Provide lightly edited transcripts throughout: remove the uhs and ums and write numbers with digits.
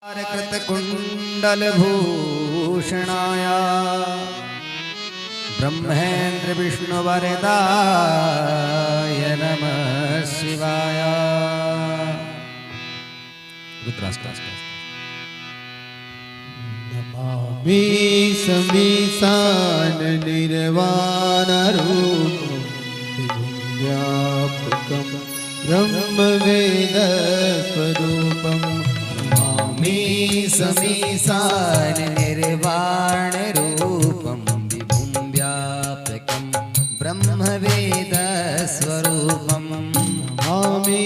कृतकुण्डलभूषणाय ब्रह्मेन्द्र विष्णुवरदाय नमः शिवाय। नमामि समीसान निर्वाणरूपं व्यापकं ब्रह्मवेदस्वरूपं। नमामि समीसान निर्वाणरूपं विभुं व्यापकं ब्रह्मवेदस्वरूपं। नमामि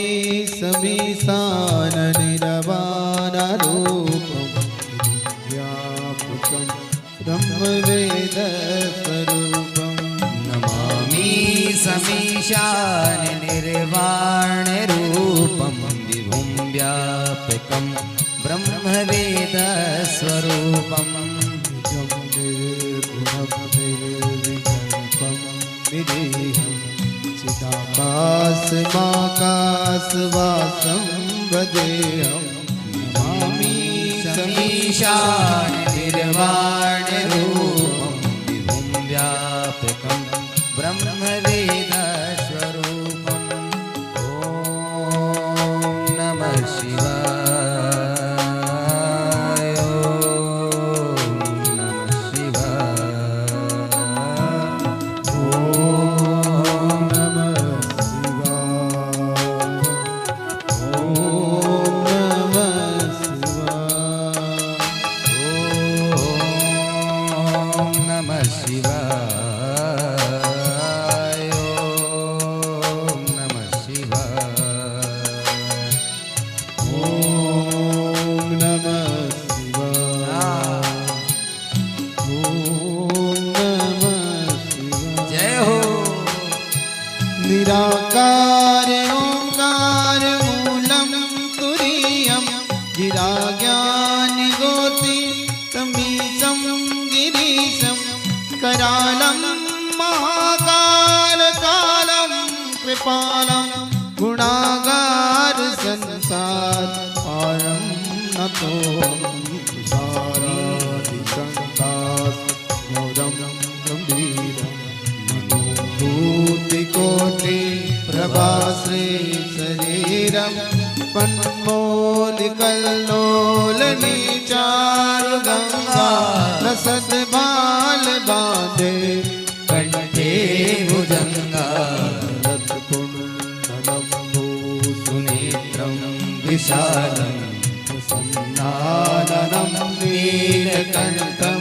समीसान निर्वाणरूपं व्यापकं ब्रह्मवेदस्वरूपं। नमामि समीशान निर्वाणरूपं विभुं व्यापकं ब्रह्मवेदस्वरूपं। चिदाकाशमाकाशवासं वदेहं। नमामि समीशान निर्वाणरूपं विभुं व्यापकं ब्रह्मवेदस्वरूपं। ॐ नमः शिवाय। ॐ नमः शिवाय। ॐ नमः शिवाय। ॐ नमः शिवाय। ॐ नमः शिवाय। ॐ नमः शिवाय। जय हो। निराकार ओंकार मूलं तुरीयं गिराज्ञानि गोति तमीशं गिरीशं करालं महाकाल कालं कृपालं गुणागार संसार पारं नतोऽहं तुषारादिशङ्कास गौरं गम्भीरं मनोभूतिकोटि प्रभाश्री शरीरं पन्मोलिकल्लोलनीचार गंगा रसद बाल बांधे कंठे भुजंगा रत्कुण्डलं भूषुनेत्रं विशालं प्रसन्नाननं नीलकण्ठं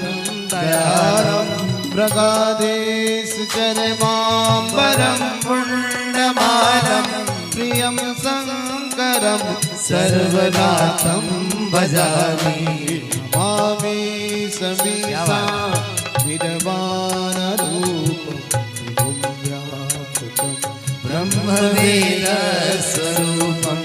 दयालं मृगाधीश चरमाम्बरं पुण्यमालं प्रियं शङ्करं सर्वनाथं भजामि। नमामि समीसा निर्वाणरूपं विभुं व्यापकं ब्रह्मवेदस्वरूपं।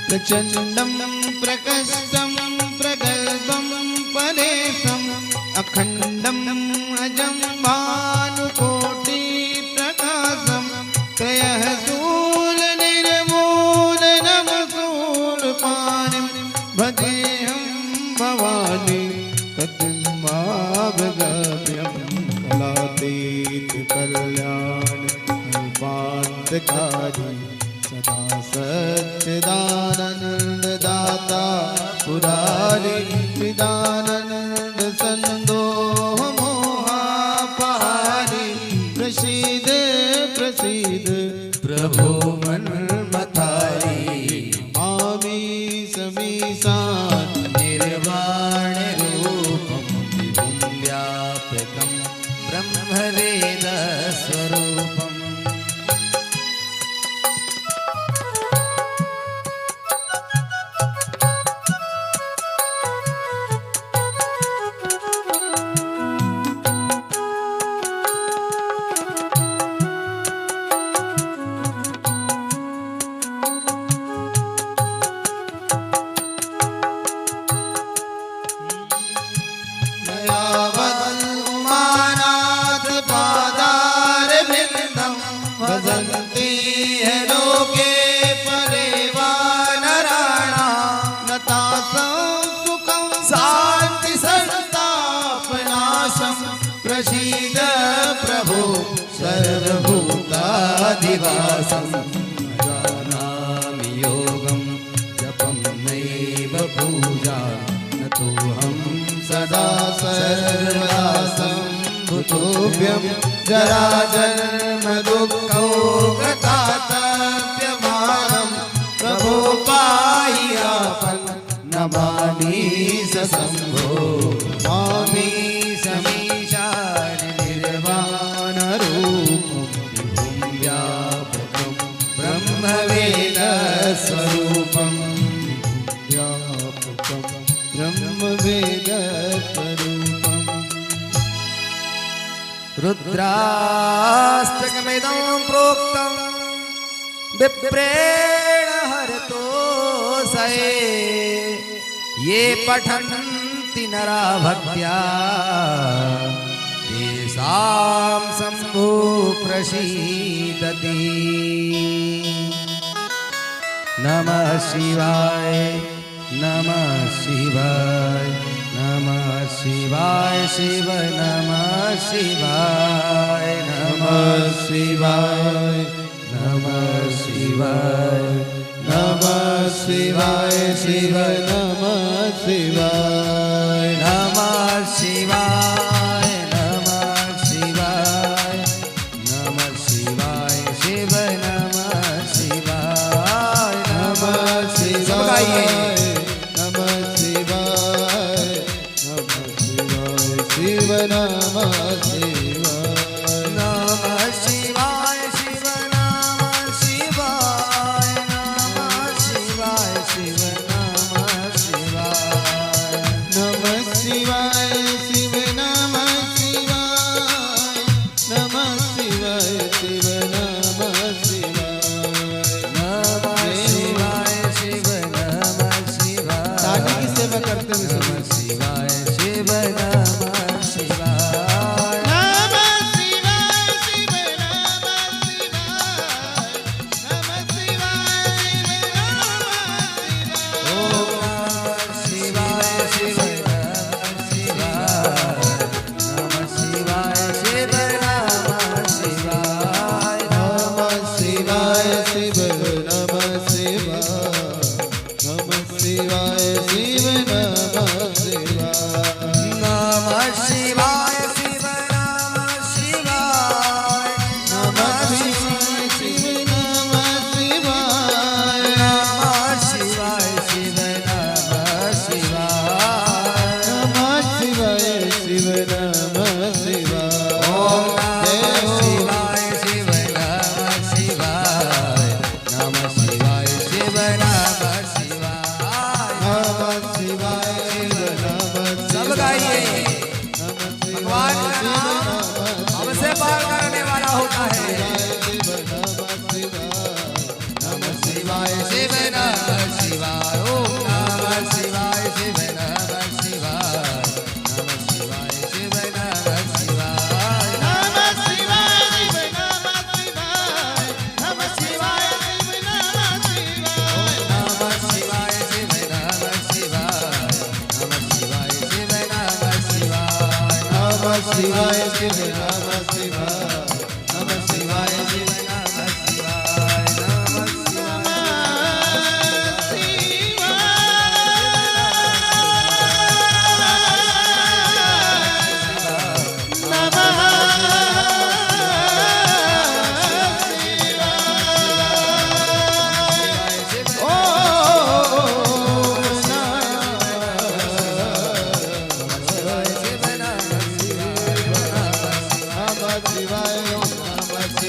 प्रचण्डं प्रकष्टं प्रगल्भं परेशम् अखण्डं अजं भानुकोटिप्रकाशं त्रयः शूलनिर्मूलनमशूलपाणिं भजेऽहं भवानी तद्माभगभ्यं कलातीतकल्याण कल्पान्तकारी सदा सच्चिदानन्ददाता पुरारी चिदानन्द सन्दोह मोहापहारी प्रसीद प्रसीद प्रभो मन्मथारी। नमामि समीसान निर्वाणरूपं विभुं व्यापकं ब्रह्मवेदस्वरूपम्। प्रभु सर्वभूताधिवासं जानामि योगं जपं नैव पूजा न तोऽहं सदा सर्वदा सम्भुतोऽभ्यं जराजन्म दुःखौ गतातप्यमानं प्रभो पाहि आपन्नमानि सशम्भो मामि समीशान निर्वाणरूपं विभुं व्यापकं ब्रह्मवेदस्वरूपं व्यापकं ब्रह्मवेदस्वरूपम् रुद्राष्टकमिदं प्रोक्तं विप्रेण हरतोऽसये ये पठन्ति नरा भक्त्या तेषां शम्भो प्रसीदति। नमः शिवाय नमः शिवाय नमः शिवाय शिव नमः शिवाय नमः शिवाय नमः शिवाय नमः शिवाय शिव नमः शिवाय नमः शिवाय नमः शिवाय नमः शिवाय शिव नमः शिवाय नमः शिवाय नमः शिवाय नमः शिवाय शिव नमः शिवाय नमः शिवाय शिव नमः शिवाय नमः शिवाय शिव नमः शिवाय नमः शिवाय शिव नमः शिवाय नमः शिवाय शिव नमः शिवाय नमः शिवाय शिव नमः शिवाय ताली की सेवा करते हुए नमः शिवाय शिव नमः शिवाय नमः शिवाय शिव नमः शिवाय नमः शिवाय शिव नमः शिवाय नमः शिवाय शिव नमः शिवाय शिवाय शिव नमः शिवाय नमः शिवाय शिव नमः शिवाय नमः शिवाय शिव नमः शिवाय नमः शिवाय शिव नमः शिवाय नमः शिवाय शिव नमः शिवाय ओम शिवाय शिव नमः शिवाय नमः शिवाय शिव नमः शिवाय नमः शिवाय शिव नमः सब गाइए नमः भगवान का नाम हमसे पार करने वाला होता है। नमः शिवाय शिव नमः शिवाय ओम नमः शिवाय शिव नमः शिवाय नमः शिवाय शिव नमः शिवाय नमः शिवाय शिव नमः शिवाय नमः शिवाय शिव नमः शिवाय नमः शिवाय शिव नमः शिवाय नमः शिवाय शिव नमः शिवाय नमः शिवाय शिव नमः शिवाय नमः शिवाय शिव नमः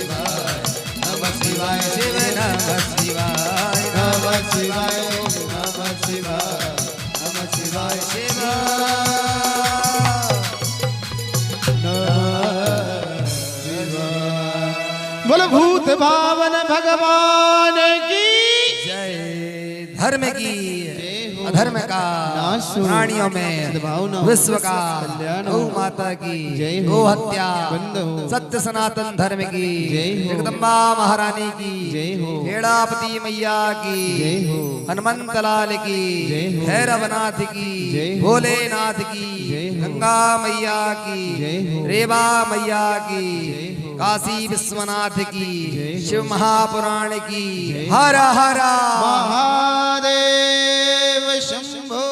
शिवाय नमः शिवाय शिव नमः शिवाय नमः शिवाय नमः शिवाय नमः शिवाय शिव बोलो भूत भावन भगवान की जय धर्म की अधर्म का नाश हो, प्राणियों में सद्भावना हो, विश्व का कल्याण गौ हो, माता की जय हो, गो हत्या बंद हो, सत्य सनातन धर्म की जय हो, जगदम्बा महारानी की जय हो, हेड़ापति मैया की जय हो, हनुमंत लाल की जय हो, भैरवनाथ की जय हो, भोलेनाथ की जय हो, गंगा मैया की जय हो, रेवा मैया की जय हो, काशी विश्वनाथ की जय हो, शिव महापुराण की जय हर हर महादेव शंभो।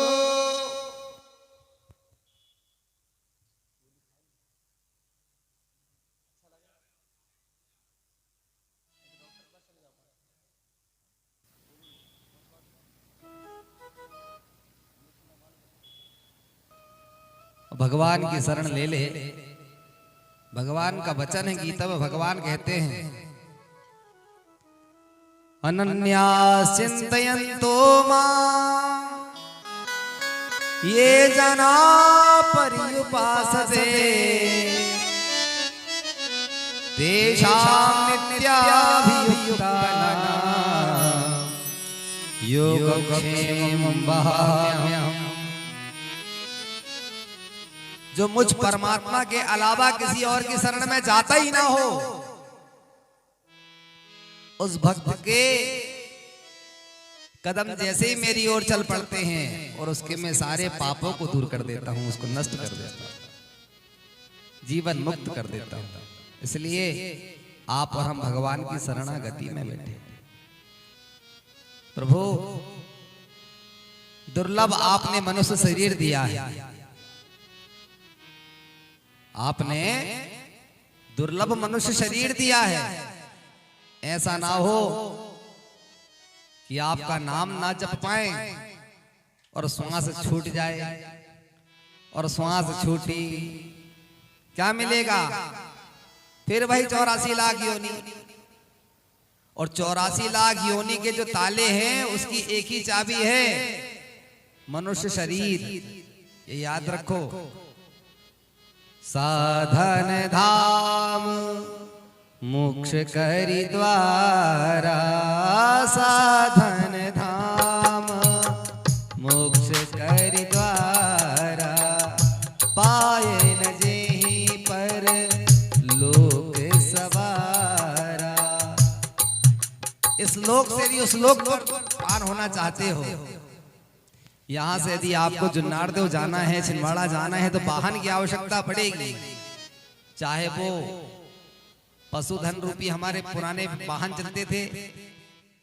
भगवान की शरण ले ले। भगवान का वचन है गीता में भगवान कहते हैं अनन्या चिंतयन्तो मां ये जना पर्युपासते तेषां नित्याभियुक्तानां योगक्षेमं वहाम्यहम्। जो मुझ परमात्मा के अलावा किसी और की शरण में जाता ही ना हो, उस भक्त के कदम जैसे ही मेरी ओर चल पड़ते हैं और उसके मैं सारे पापों को दूर कर देता हूं, उसको नष्ट कर देता हूं, जीवन मुक्त कर देता हूं। इसलिए आप और हम भगवान की शरणागति में बैठे। प्रभु दुर्लभ आपने मनुष्य शरीर दिया है, आपने दुर्लभ मनुष्य शरीर दिया है। ऐसा ना हो कि आपका नाम ना जप पाए और श्वास छूट जाए, और श्वास छूटी क्या मिलेगा? फिर वही 84 लाख योनि, और 84 लाख योनि के जो ताले हैं उसकी एक ही चाबी है, मनुष्य शरीर। ये याद रखो। साधन धाम मोक्ष करि द्वारा, साधन धाम मोक्ष करि द्वारा, पाए न जेहि पर लोक सवारा। इस लोक से भी उस लोक को पार होना चाहते हो, यहां से यदि आपको जुन्नारदेव जाना है, छिंदवाड़ा जाना है, तो वाहन की आवश्यकता पड़ेगी। चाहे वो पशुधन रूपी हमारे पुराने वाहन चलते थे,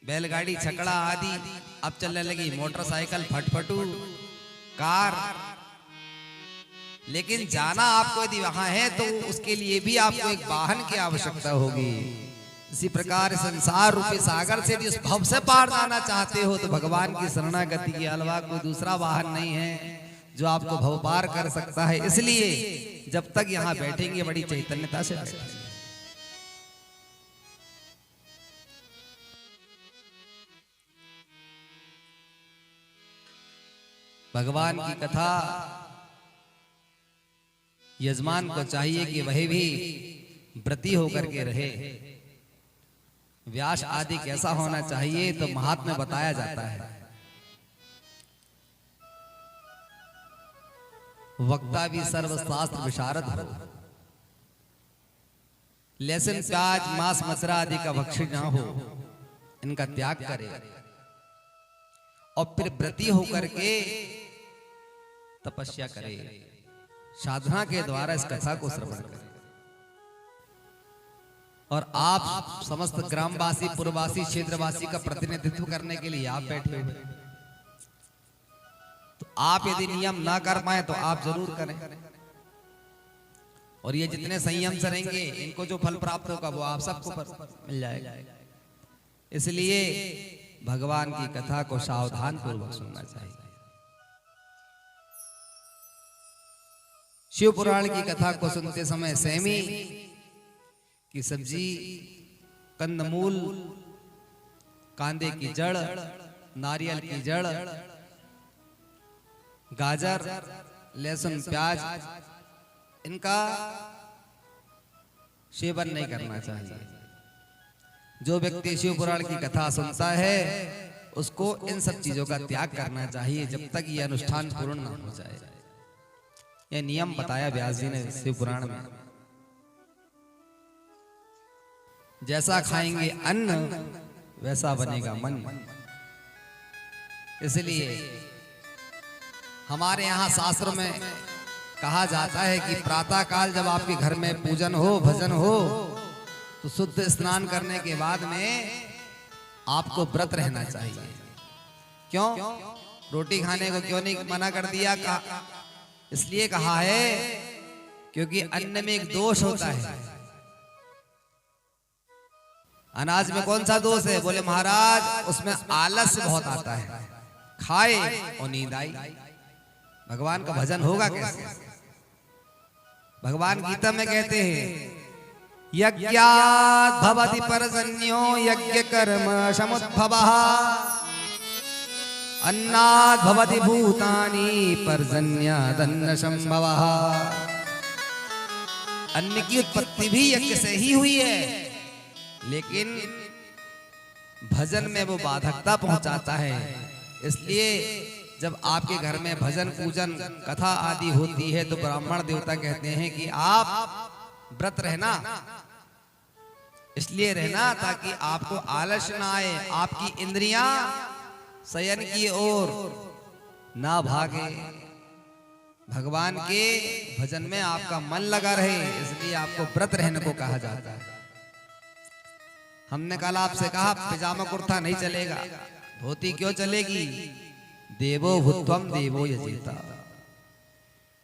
बैलगाड़ी, छकड़ा आदि, अब चलने लगी मोटरसाइकिल, फटफटू, कार। लेकिन जाना आपको यदि वहां है तो उसके लिए भी आपको एक वाहन की आवश्यकता होगी। इसी प्रकार संसार रूपी सागर से जिस भव से पार जाना चाहते हो, तो भगवान की शरणागति के अलावा कोई दूसरा वाहन नहीं है जो आपको भव पार कर सकता है। इसलिए जब तक यहां बैठेंगे बड़ी चैतन्यता से बैठेंगे। भगवान की कथा यजमान को चाहिए कि वह भी व्रती होकर के रहे। व्यास आदि कैसा होना चाहिए तो महात्म्य बताया जाता है। वक्ता भी सर्वशास्त्र विशारद हो, लहसुन प्याज मांस मसरा आदि का भक्षण ना हो, इनका त्याग करे और फिर व्रती होकर के तपस्या करे, साधना के द्वारा इस कथा को श्रवण करे। और आप समस्त ग्रामवासी, पुरवासी, क्षेत्रवासी का प्रतिनिधित्व करने के लिए आप बैठे हुए, तो आप यदि नियम ना कर पाए तो आप जरूर करें। और ये जितने संयम से रहेंगे, इनको जो फल प्राप्त होगा वो आप सबको मिल जाएगा। इसलिए भगवान की कथा को सावधान पूर्वक सुनना चाहिए। शिव पुराण की कथा को सुनते समय सेमी की सब्जी, कंदमूल, कांदे की जड़, नारियल की जड़, गाजर, लहसुन, प्याज, इनका सेवन नहीं करना चाहिए। जो व्यक्ति शिव पुराण की कथा सुनता है उसको इन सब चीजों का त्याग करना चाहिए जब तक ये अनुष्ठान पूर्ण न हो जाए। यह नियम बताया व्यास जी ने शिव पुराण में। जैसा खाएंगे अन्न वैसा बनेगा मन। इसलिए हमारे यहाँ शास्त्र में कहा जाता है कि प्रातः काल जब आपके घर में पूजन हो, भजन हो, तो शुद्ध स्नान करने के बाद में आपको व्रत रहना चाहिए। क्यों? रोटी खाने को क्यों नहीं मना कर दिया? इसलिए कहा है क्योंकि अन्न में एक दोष होता है। अनाज में कौन सा दोष है? बोले महाराज उसमें आलस्य बहुत आता है, खाए और नींद आई। भगवान का भजन होगा कैसे? भगवान गीता में कहते हैं यज्ञात् भवति पर्जन्यो यज्ञ कर्म समुद्भवः अन्नात् भवति भूतानि पर्जन्यादन्न संभवः। अन्न की उत्पत्ति भी यज्ञ से ही हुई है, लेकिन भजन में वो बाधकता पहुंचाता है। इसलिए जब आपके घर में भजन पूजन कथा आदि होती है तो ब्राह्मण देवता कहते हैं कि आप व्रत रहना। इसलिए रहना ताकि आपको आलस्य ना आए, आपकी इंद्रियां शयन की ओर ना भागे, भगवान के भजन में आपका मन लगा रहे। इसलिए आपको व्रत रहने को कहा जाता है। हमने कल आपसे कहा पिजामा कुर्ता नहीं चलेगा, धोती क्यों चलेगी? देवो भूत्वम देवो यजेता।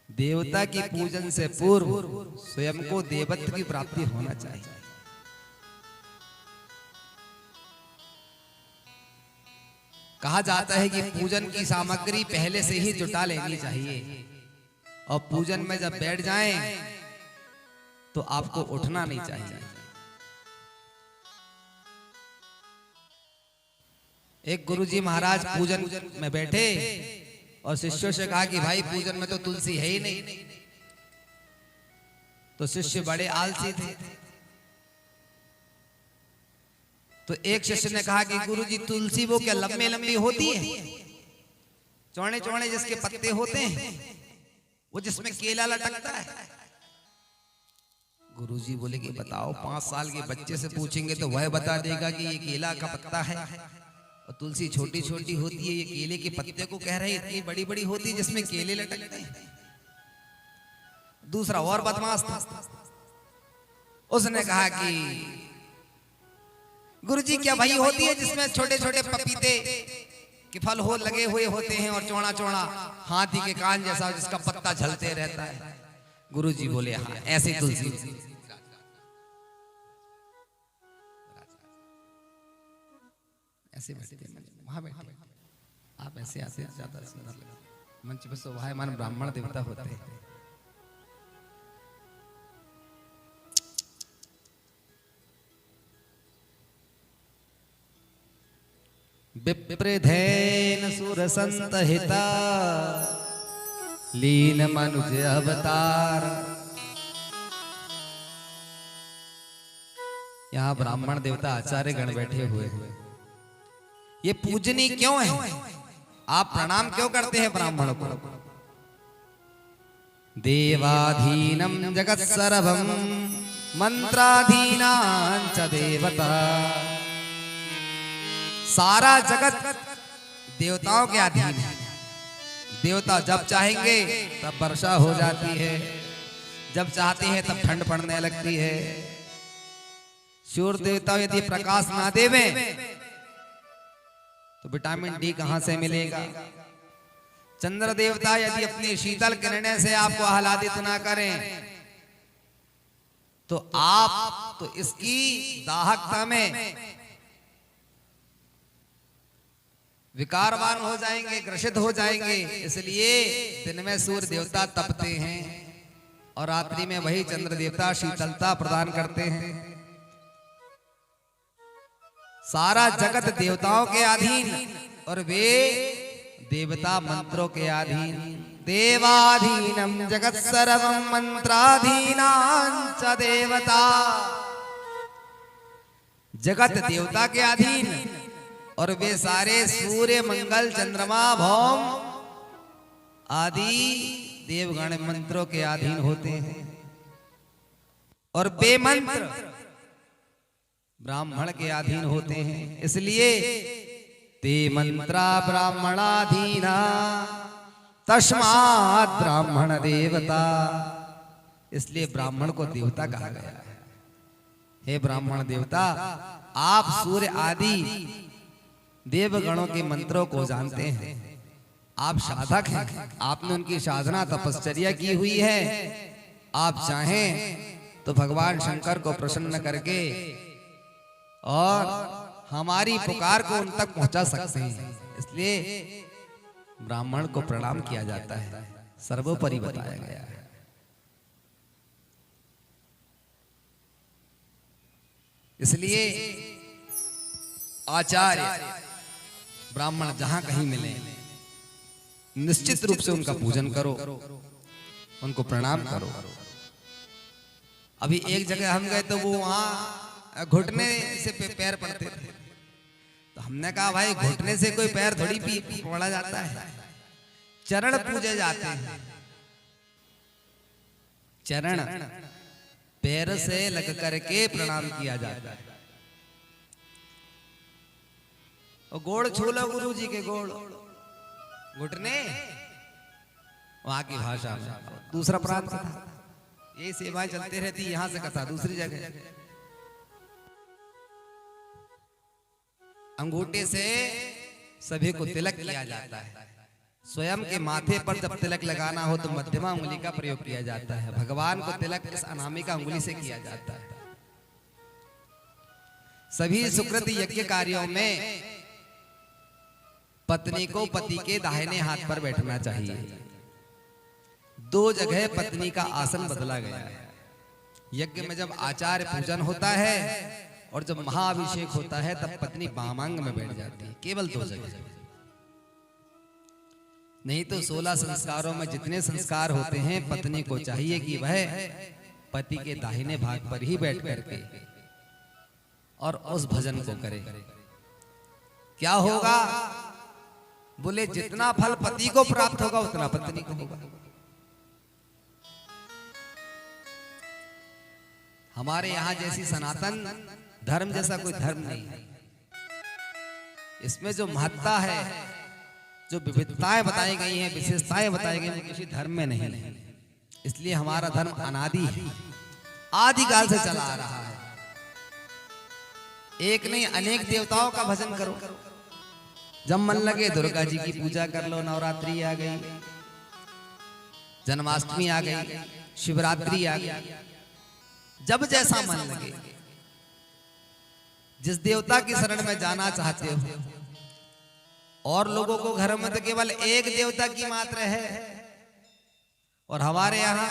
देवता की पूजन से पूर्व स्वयं को देवत्व की प्राप्ति होना चाहिए। कहा जाता है कि पूजन की सामग्री पहले से ही जुटा लेनी चाहिए और पूजन में जब बैठ जाएं तो आपको उठना नहीं चाहिए। एक गुरुजी महाराज पूजन में बैठे और शिष्यों से कहा कि भाई पूजन में तो तुलसी है ही नहीं। तो शिष्य बड़े आलसी थे। तो एक शिष्य ने कहा कि गुरुजी तुलसी वो क्या लंबे लंबी होती है, चौड़े चौड़े जिसके पत्ते होते हैं, वो जिसमें केला लटकता है? गुरुजी बोले कि बताओ, 5 साल के बच्चे से पूछेंगे तो वह बता देगा कि ये केला का पत्ता है। और तुलसी छोटी छोटी होती है, ये केले के पत्ते को कह रहे हैं इतनी बड़ी बड़ी होती है जिसमें केले लटकते हैं। दूसरा और बदमाश था, उसने कहा कि गुरुजी क्या वही होती है जिसमें छोटे छोटे पपीते के फल हो लगे हुए होते हैं और चौड़ा चौड़ा हाथी के कान जैसा जिसका पत्ता झलते रहता है? गुरुजी बोले हाँ ऐसी तुलसी। ऐसे बैठे वहां बैठे आप, ऐसे आते ज्यादा सुंदर लगता। मंच पर शोभायमान ब्राह्मण देवता होते हैं। विप्रधेन सुर संत हिता लीन मनुज अवतार। यहाँ ब्राह्मण देवता आचार्य गण बैठे हुए हैं। ये पूजनीय क्यों है? आप प्रणाम क्यों करते हैं ब्राह्मणों को? देवाधीनम जगत सर्वम मंत्राधीनां च देवता। सारा जगत देवताओं के अधीन है। देवता जब चाहेंगे तब वर्षा हो जाती है, जब चाहते हैं तब ठंड पड़ने लगती है। सूर्य देवता यदि प्रकाश ना देवे तो विटामिन डी कहां से मिलेगा? चंद्र देवता यदि अपनी शीतल किरणें से आपको आह्लादित ना करें तो आप तो इसकी दाहकता में विकारवान हो जाएंगे, ग्रसित हो जाएंगे। इसलिए दिन में सूर्य देवता तपते हैं और रात्रि में वही चंद्र देवता शीतलता प्रदान करते हैं। सारा जगत देवताओं के अधीन और वे देवता मंत्रों के अधीन। देवाधीनम जगत सर्वम मंत्राधीनां च देवता। जगत देवता के अधीन और वे सारे सूर्य मंगल चंद्रमा भौम आदि देवगण मंत्रों के अधीन होते हैं और वे मंत्र ब्राह्मण के अधीन होते हैं। इसलिए ते मंत्रा ब्राह्मणाधीना तस्मात् ब्राह्मण देवता, इसलिए ब्राह्मण को देवता कहा गया है। हे ब्राह्मण देवता, आप सूर्य आदि देवगणों के मंत्रों को जानते हैं, आप साधक हैं, आपने उनकी साधना तपश्चर्या की हुई है। आप चाहें तो भगवान शंकर को प्रसन्न करके और हमारी पुकार को उन तक पहुंचा सकते हैं। इसलिए ब्राह्मण को प्रणाम किया जाता है, सर्वोपरि बताया गया है। इसलिए आचार्य ब्राह्मण जहां कहीं मिले निश्चित रूप से उनका पूजन करो, उनको प्रणाम करो। अभी एक जगह हम गए तो वो वहां घुटने से पैर पड़ते थे, तो हमने कहा भाई घुटने से कोई पैर थोड़ी पड़ा जाता है, चरण पूजे जाते हैं। चरण पैर से लग करके प्रणाम किया जाता है। और गोड़ छू लो गुरु जी के गोड़, घुटने वहां की भाषा में। दूसरा प्रांत था, ये सेवाएं चलती रहती, यहां से कथा दूसरी जगह। अंगूठे से सभी को तिलक किया जाता है। स्वयं के माथे पर जब तिलक लगाना हो तो मध्यमा उंगली का प्रयोग किया जाता है। भगवान को तिलक इस अनामिका उंगली से किया जाता है। सभी सुकृत यज्ञ कार्यों में पत्नी को पति के दाहिने हाथ पर बैठना चाहिए। 2 जगह पत्नी का आसन बदला गया है। यज्ञ में जब आचार्य पूजन होता है और जब महाअभिषेक होता है तब पत्नी वामांग में बैठ जाती है, केवल 2 जगह। नहीं तो 16 संस्कारों में जितने संस्कार होते हैं, पत्नी को चाहिए कि वह पति के दाहिने भाग पर ही बैठ करके और उस भजन को करे। क्या होगा? बोले जितना फल पति को प्राप्त होगा उतना पत्नी को होगा। हमारे यहां जैसी सनातन धर्म जैसा कोई धर्म नहीं है। इसमें जो महत्ता है, जो विविधताएं बताई गई हैं, विशेषताएं बताई गई हैं, किसी धर्म में नहीं है। इसलिए हमारा धर्म अनादि है, आदिकाल से चला आ रहा है। एक नहीं अनेक देवताओं का भजन करो। जब मन लगे दुर्गा जी की पूजा कर लो, नवरात्रि आ गई, जन्माष्टमी आ गई, शिवरात्रि आ गई, जब जैसा मन लगे जिस देवता की शरण में जाना चाहते हो। और लोगों को घर में तो केवल एक देवता की मात्र है, और हमारे यहां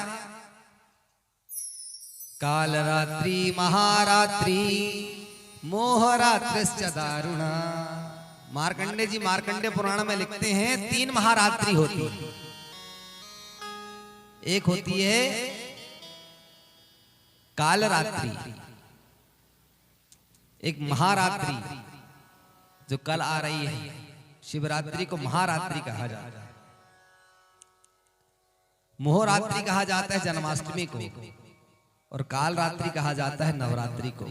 काल रात्रि महारात्रि मोहरात्रिश्च दारुणा। मार्कंडे जी मार्कंडे पुराण में लिखते हैं 3 महारात्रि होती है। एक होती है काल रात्रि, एक महारात्रि जो कल आ रही है, शिवरात्रि को महारात्रि कहा जाता है। मोहरात्रि कहा जाता है जन्माष्टमी को, और काल रात्रि कहा जाता है नवरात्रि को।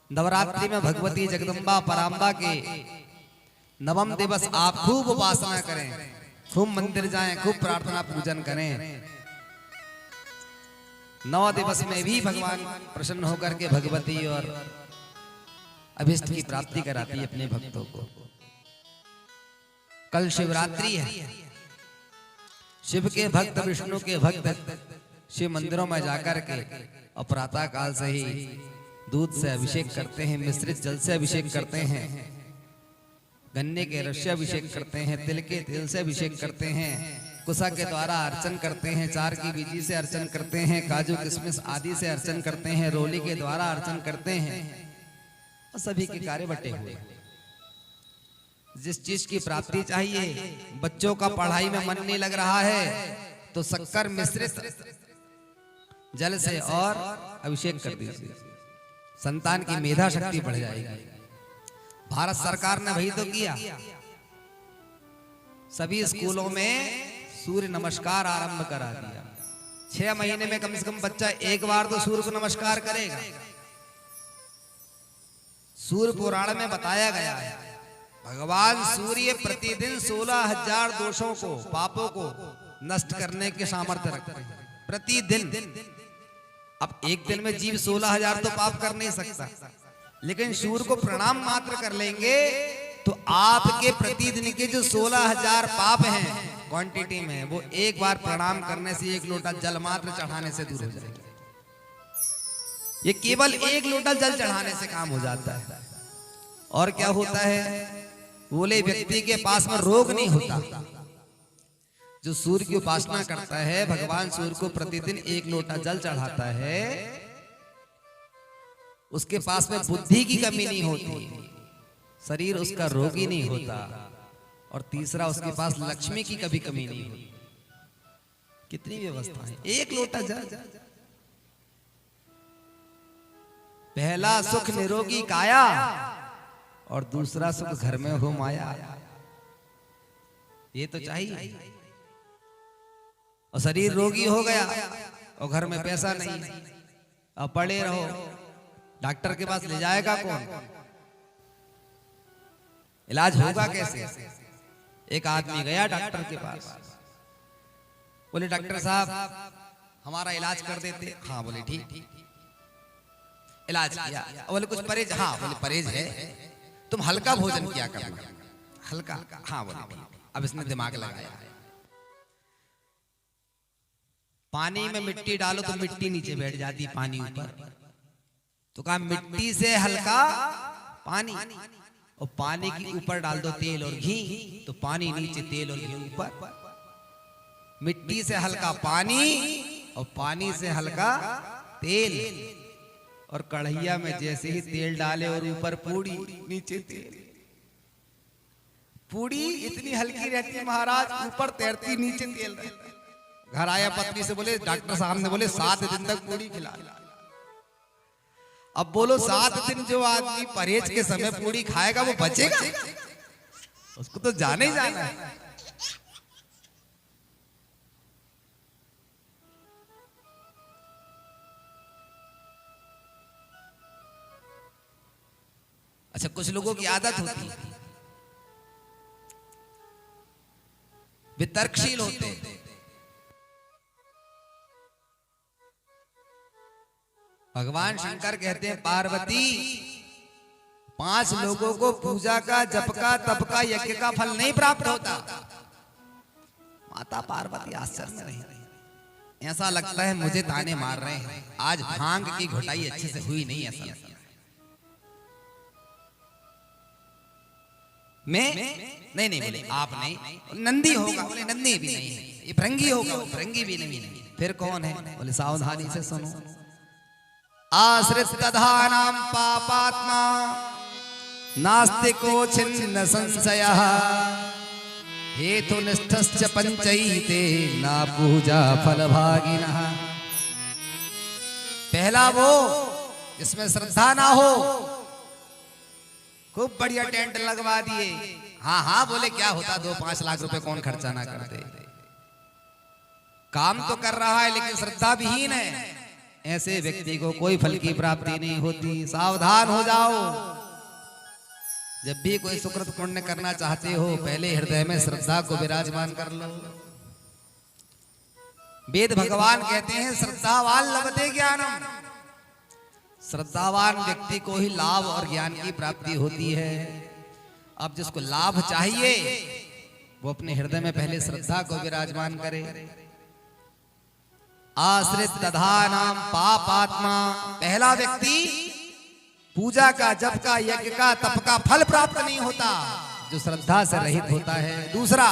नवरात्रि में भगवती जगदम्बा पराम्बा के 9वें दिवस आप खूब उपासना करें, खूब मंदिर जाएं, खूब प्रार्थना पूजन करें। 9 दिवस में भी भगवान प्रसन्न होकर के भगवती और अभिष्ट की प्राप्ति कराती है अपने भक्तों को। कल शिवरात्रि है। शिव के भक्त, विष्णु के भक्त शिव मंदिरों में जाकर के और प्रातः काल से ही दूध से अभिषेक करते हैं, मिश्रित जल से अभिषेक करते हैं, गन्ने के रस से अभिषेक करते हैं, तिल के तेल से अभिषेक करते हैं, कुसा के द्वारा अर्चन करते हैं, चार की बीजी से अर्चन करते हैं, काजू किशमिश आदि से अर्चन करते हैं, रोली के द्वारा अर्चन करते हैं। और सभी के कार्य बटे हुए। जिस चीज की प्राप्ति चाहिए, बच्चों का पढ़ाई में मन नहीं लग रहा है तो शक्कर मिश्रित जल से और अभिषेक कर दीजिए, संतान की मेधा शक्ति बढ़ जाएगी। भारत सरकार ने वही तो किया। सभी स्कूलों में सूर्य नमस्कार आरंभ करा दिया। 6 महीने में कम से कम बच्चा एक बार तो सूर्य को नमस्कार करेगा। सूर्य पुराण में बताया गया है भगवान सूर्य प्रतिदिन 16,000 दोषों को, पापों को नष्ट करने के सामर्थ्य रखते हैं प्रतिदिन। अब एक दिन में जीव 16,000 तो पाप कर नहीं सकता, लेकिन सूर्य को प्रणाम मात्र कर लेंगे तो आपके प्रतिदिन के जो 16,000 पाप हैं क्वांटिटी में, वो एक बार प्रणाम करने से, एक लोटा जल मात्र चढ़ाने से दूर हो जाएगा। ये केवल एक लोटा जल चढ़ाने से काम हो जाता है। और क्या होता है, बोले व्यक्ति के पास में रोग नहीं होता। जो सूर्य की उपासना करता है, भगवान सूर्य को प्रतिदिन एक लोटा जल चढ़ाता है, उसके पास में बुद्धि की कमी नहीं होती, शरीर उसका रोगी नहीं होता, और तीसरा उसके पास लक्ष्मी की कभी कमी नहीं होती। कितनी व्यवस्था है। एक लोटा जल, पहला सुख निरोगी काया और दूसरा सुख घर में हो माया। ये तो चाहिए। और शरीर रोगी हो गया और घर में पैसा नहीं, अब पड़े रहो, डॉक्टर के पास ले जाएगा कौन? इलाज होगा कैसे? एक आदमी गया डॉक्टर के पास, बोले डॉक्टर साहब हमारा इलाज कर देते। हाँ बोले ठीक। इलाज किया। बोले कुछ परहेज? हाँ बोले परहेज है, तुम हल्का भोजन किया करना। हल्का? हाँ बोले ठीक। अब इसने दिमाग लगाया, पानी में मिट्टी डालो तो मिट्टी नीचे बैठ जाती, पानी ऊपर। तो कहा मिट्टी से हल्का पानी, और पानी के ऊपर डाल दो तेल और घी, तो पानी नीचे, तेल और घी ऊपर। मिट्टी से हल्का पानी और पानी से हल्का तेल, और कढ़ैया में जैसे ही तेल डाले और ऊपर पूड़ी, नीचे तेल। पूड़ी इतनी हल्की रहती है महाराज, ऊपर तैरती, नीचे तेल रहता है। घर आया पत्नी से, बोले डॉक्टर साहब ने बोले 7 दिन तक पूड़ी खिला। अब बोलो 7 दिन जो आदमी परहेज के समय पूड़ी खाएगा वो बचेगा? उसको तो जाने ही जाना है। अच्छा, कुछ लोगों की आदत होती है, वितर्कशील होते हैं। भगवान शंकर कहते हैं पार्वती 5 लोगों को पूजा का, जप का, तप का, यज्ञ का फल नहीं प्राप्त होता। माता पार्वती आश्चर्य में रही, ऐसा लगता है मुझे ताने मार रहे हैं, आज भांग की घुटाई अच्छे से हुई नहीं। ऐसा मैं नहीं बोले आप नहीं, नंदी होगा। बोले नंदी भी नहीं है, ये भृंगी होगा। भृंगी भी नहीं। फिर कौन है? बोले सावधानी से सुनो। आश्रित तधानाम पापात्मा नास्तिको छिन्न संशयः हेतुनिष्ठश्च पंचैते ना पूजा फलभागिनः। पहला वो जिसमें श्रद्धा ना हो, खूब बढ़िया टेंट लगवा दिए, हाँ बोले क्या होता, 2-5 लाख रुपए कौन खर्चा ना करते। काम तो कर रहा है लेकिन श्रद्धा विहीन है, ऐसे व्यक्ति को कोई फल की प्राप्ति नहीं होती। सावधान हो जाओ। जब भी कोई सुकृत पुण्य करना चाहते हो, पहले हृदय में श्रद्धा को विराजमान कर लो। वेद भगवान कहते हैं श्रद्धावान लभते ज्ञानम, श्रद्धावान व्यक्ति को ही लाभ और ज्ञान की प्राप्ति होती है। अब जिसको लाभ चाहिए वो अपने हृदय में पहले श्रद्धा को विराजमान करे। आश्रित तधानाम पापात्मा, पहला व्यक्ति पूजा का, जप का, यज्ञ का, तप का फल प्राप्त नहीं होता जो श्रद्धा से रहित होता है। दूसरा,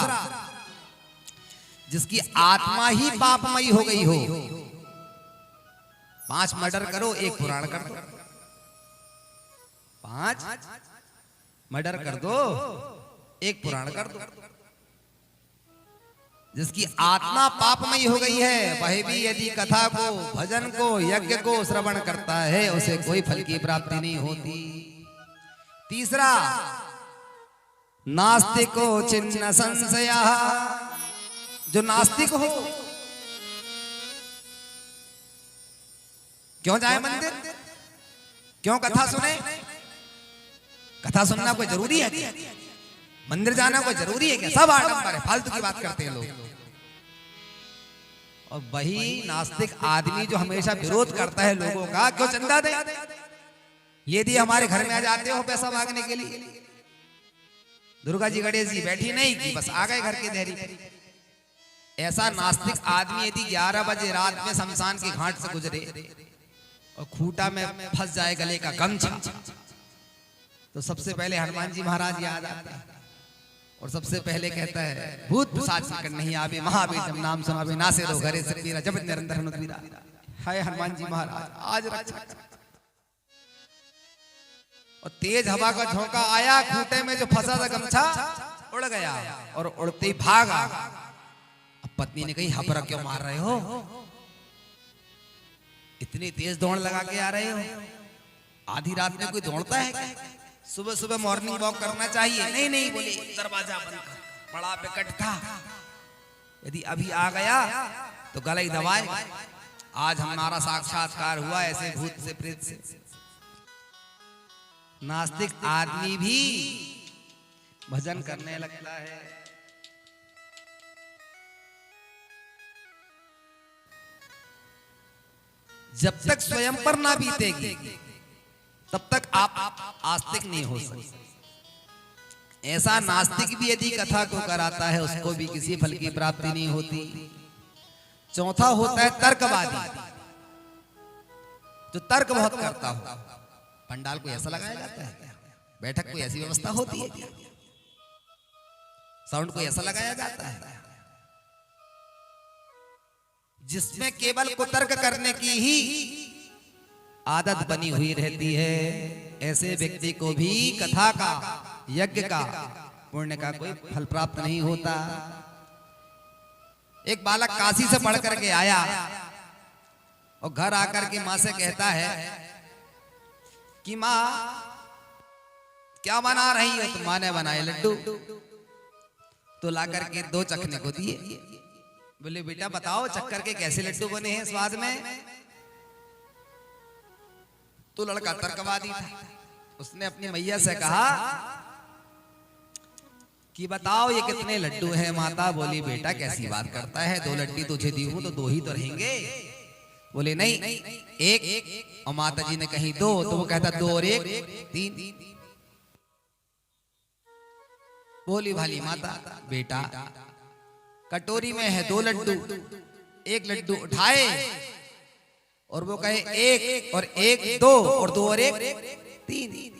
जिसकी आत्मा ही पापमयी हो गई हो। 5 मर्डर करो, 1 पुराण कर दो। 5 मर्डर कर दो, 1 पुराण कर दो। जिसकी आत्मा पापमयी हो गई है, वह भी यदि कथा को, भजन को, यज्ञ को श्रवण करता है, उसे कोई फल की प्राप्ति नहीं होती। तीसरा, नास्तिको छिन्न संशय, जो नास्तिक हो क्यों जाए मंदिर, क्यों कथा सुने? कथा सुनना कोई जरूरी है क्या? मंदिर जाना कोई जरूरी है क्या? सब आडंबर है, फालतू की बात करते हैं लोग। और वही नास्तिक आदमी जो हमेशा विरोध करता है लोगों का, क्यों चंदा दे, ये दिए हमारे घर में आ जाते हो पैसा मांगने के लिए। दुर्गा जी गणेश जी बैठी नहीं की, बस आ गए घर के देरी। ऐसा नास्तिक आदमी यदि 11 बजे रात में शमशान की घाट से गुजरे और खूंटा में फंस जाए गले का गमछा, तो सबसे पहले हनुमान जी महाराज याद आते हैं और सबसे पहले कहता है, भूत पिशाच निकट नहीं आवे, महावीर जब नाम सुनावे, नासे रो घरे से पीरा, जब निरंतर हनुमत। हाय हनुमान जी महाराज आज रक्षा कर। और तेज हवा का झोंका आया, खूंटे में जो फंसा था गमछा उड़ गया और उड़ते ही भागा। अब पत्नी ने कही, हपरा क्यों मार रहे हो, इतनी तेज दौड़ लगा के आ रहे हो, आधी रात में कोई दौड़ता है क्या? सुबह सुबह मॉर्निंग वॉक करना चाहिए। नहीं नहीं बोले, दरवाजा बंद कर, बड़ा विकट था, यदि अभी आ गया तो गला ही दबाए। आज हमारा साक्षात्कार हुआ ऐसे भूत से प्रेत से। नास्तिक आदमी भी भजन करने लगता है। जब तक स्वयं पर ना बीतेगी तब तक आप आस्तिक नहीं हो सकते। ऐसा नास्तिक भी यदि कथा को कराता है उसको भी किसी फल की प्राप्ति नहीं होती। चौथा होता है तर्कवादी, जो तर्क बहुत करता हो। पंडाल को ऐसा लगाया जाता है, बैठक कोई ऐसी व्यवस्था होती है, साउंड को ऐसा लगाया जाता है, जिसमें केवल कुतर्क करने की ही आदत बनी हुई रहती है। ऐसे व्यक्ति को भी कथा का, यज्ञ का, पुण्य का कोई फल प्राप्त नहीं होता। एक बालक काशी से पढ़ करके आया और घर आकर के माँ से कहता है कि माँ क्या बना रही हो? तो माँ ने बनाए लड्डू, तो ला करके 2 चखने को दिए। बोले बेटा बताओ चक्कर के कैसे लड्डू बने हैं स्वाद में? तो लड़का तर्कवादी था, उसने अपनी मैया से कहा कि बताओ ये कितने लड्डू हैं? माता बोली बेटा कैसी बात करता है, 2 लड्डू तुझे दी हूं तो 2 ही तो रहेंगे। बोले नहीं, एक। और माता जी ने कही 2, तो वो कहता 2 और 1 3। बोली भाली माता बेटा कटोरी में है 2 लड्डू, 1 लड्डू उठाए और वो कहे 1 और 1 2 और 2 और 1 3।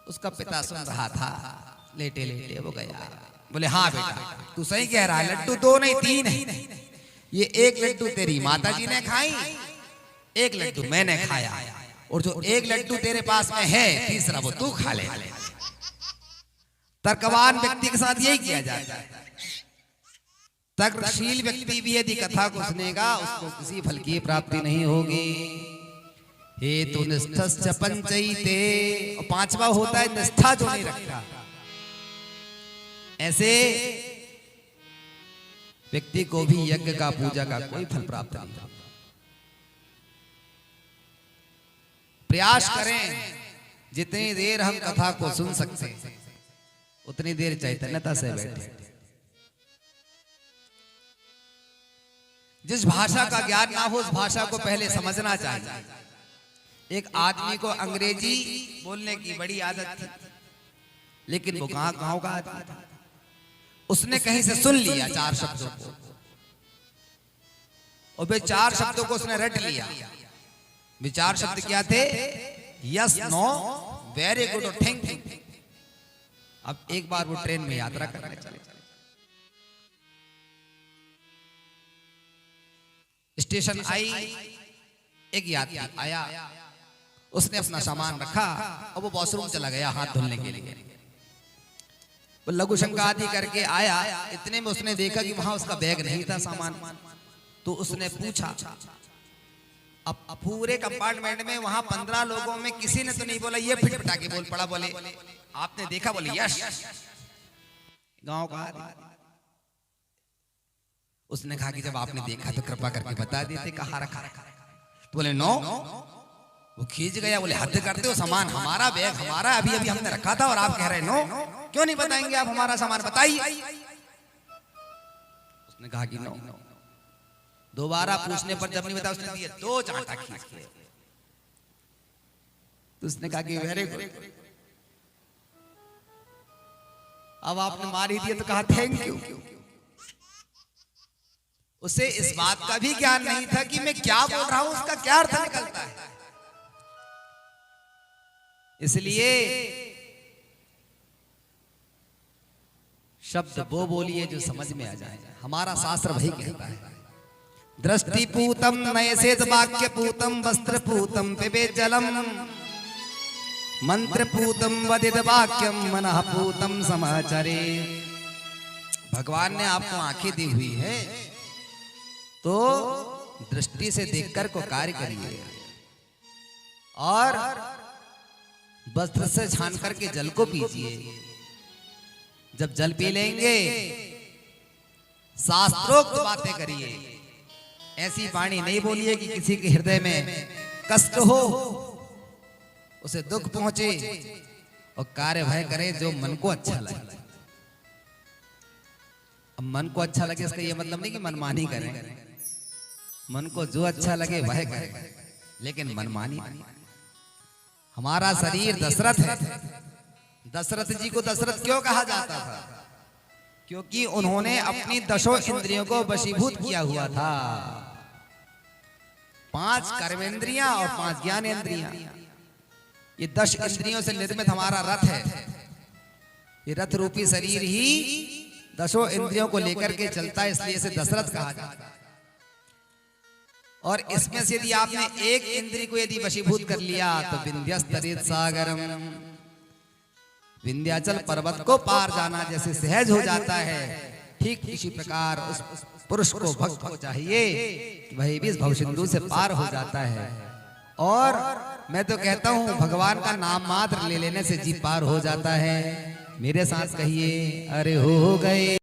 उसका पिता सुन रहा था लेटे लेटे, वो गया। बोले हाँ बेटा तू सही कह रहा है, लड्डू 2 नहीं 3 है। ये 1 लड्डू तेरी माता जी ने खाई, 1 लड्डू मैंने खाया, और जो 1 लड्डू तेरे पास में है तीसरा वो तू खा ले। तर्कवान व्यक्ति के साथ यही किया जाता है। तर्कशील व्यक्ति भी यदि कथा को सुनेगा उसको किसी फल की प्राप्ति नहीं होगी। हेतु निष्ठश्च पंचैते, और 5वां होता है निष्ठा जो नहीं रखता। ऐसे व्यक्ति को भी यज्ञ का, पूजा का कोई फल प्राप्त नहीं होता। प्रयास करें जितनी देर हम कथा को सुन सकते हैं उतनी देर चैतन्यता से बैठे। जिस भाषा का ज्ञान ना हो उस भाषा को पहले समझना चाहिए। एक आदमी को अंग्रेजी बोलने की बड़ी आदत थी, लेकिन वो गांव का आदमी था। उसने कहीं से सुन लिया 4 शब्दों को, और वे 4 शब्दों को उसने रट लिया। वे 4 शब्द क्या थे? यस, नो, वेरी गुड और थैंक यू। अब एक बार वो ट्रेन में यात्रा करने चले। स्टेशन आई, एक यात्री आया, उसने अपना सामान रखा और वो वॉशरूम चला गया हाथ धुलने के लिए। वो लघु शंका आदि करके आया, इतने में उसने देखा कि वहां उसका बैग नहीं था सामान। तो उसने पूछा अब पूरे कंपार्टमेंट में वहां 15 लोगों में किसी ने तो नहीं बोला, ये फिटफिटा के बोल पड़ा, बोले आपने देखा? बोले यश, गांव का। उसने कहा कि जब आपने देखा तो कृपा करके बता देते कहाँ रखा। बोले नो। वो खींच गया, बोले हद करते हो, सामान हमारा, बैग हमारा, अभी अभी हमने रखा था और आप कह रहे नो, क्यों नहीं बताएंगे आप हमारा सामान, बताइए। उसने कहा कि नो। दोबारा पूछने पर जब नहीं बताया, उसने दिए 2 चांटा खींच के। तो उसने कहा कि वेरी गुड। अब आपने मार ही दिया तो कहा थैंक यू। उसे इस बात का भी ज्ञान नहीं था कि मैं क्या बोल रहा हूं, उसका क्या अर्थ निकलता है। इसलिए शब्द वो बोलिए जो समझ में आ जाए। हमारा शास्त्र वही कहता है, दृष्टि पूतम नयसेत वाक्य पूतम वस्त्र पूतम पिबेत जलम मंत्र पूतम वदित वाक्यम मनः पूतम समाचरे। भगवान ने आपको आंखें दी हुई है तो दृष्टि से देखकर को कार्य करिए, और वस्त्र से छान करके जल को पीजिए। जब जल पी लेंगे शास्त्रोक्त बातें करिए। ऐसी वाणी नहीं बोलिए कि किसी के हृदय में कष्ट हो, उसे दुख पहुंचे, और कार्य भय करे जो मन को अच्छा लगे। अब मन को अच्छा लगे इसका ये मतलब नहीं कि मनमानी करें, मन को जो अच्छा लगे वह करें, लेकिन मनमानी नहीं। हमारा शरीर दशरथ है। दशरथ जी को दशरथ क्यों कहा जाता था? क्योंकि उन्होंने अपनी 10 इंद्रियों को वशीभूत किया हुआ था। 5 कर्मेंद्रियां और 5 ज्ञानेंद्रियां, ये 10 इंद्रियों से निर्मित हमारा रथ है। ये रथ रूपी शरीर ही 10 इंद्रियों को लेकर के चलता है, इसलिए इसे दशरथ कहा जाता है। और इसमें से यदि आपने एक इंद्री को यदि वशीभूत कर लिया तो विंध्यस्तरित सागरम, विंध्याचल पर्वत को पार जाना जैसे सहज हो जाता है, ठीक इसी प्रकार उस पुरुष को भक्त को चाहिए कि वही भी इस भवसिंधु से पार हो जाता है। और मैं तो कहता हूं भगवान का नाम मात्र ले लेने से जी पार हो जाता है। मेरे साथ कहिए, अरे हो गए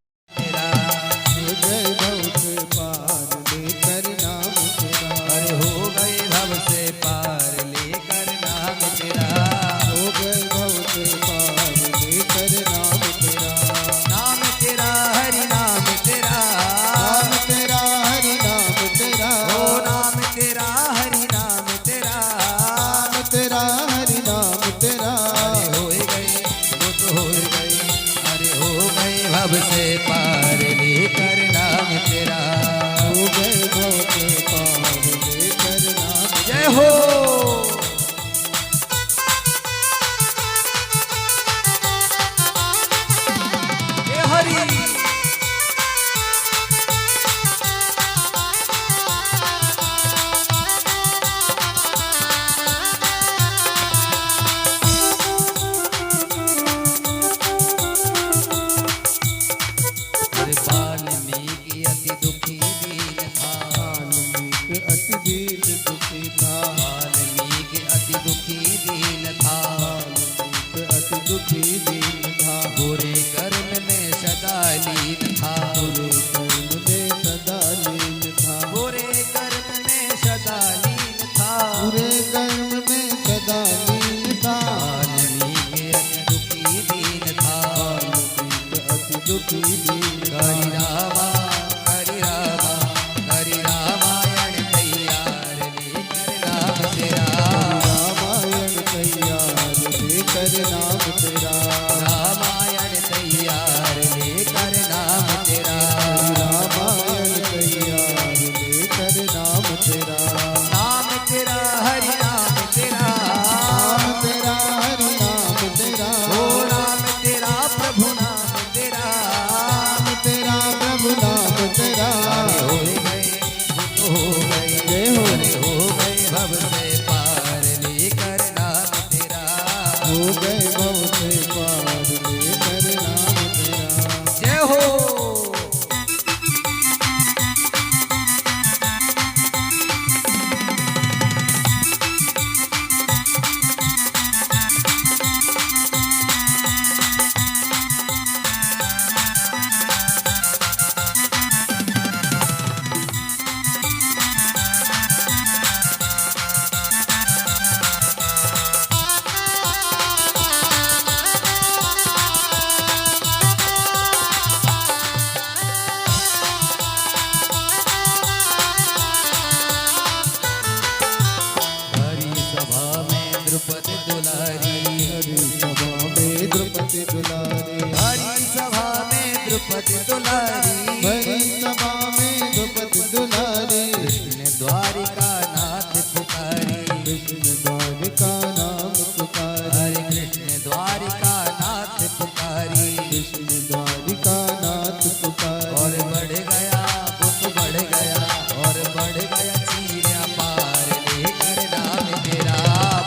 सभा में द्रुपदी दुलारी, हरि सभा में द्रुपदी दुलारी, हरि सभा में द्रुपदी दुलारी, हरि सभा में द्रुपदी दुलारी, कृष्ण द्वारिका नाथ पुकारी, कृष्ण द्वारिका नाम पुकारी, हरे कृष्ण द्वारिका नाथ पुकारी, कृष्ण द्वारिका नाथ पुकारी। और बढ़ गया बुक बढ़ गया, और बढ़ गया चीरा पार लेकर नाम तेरा,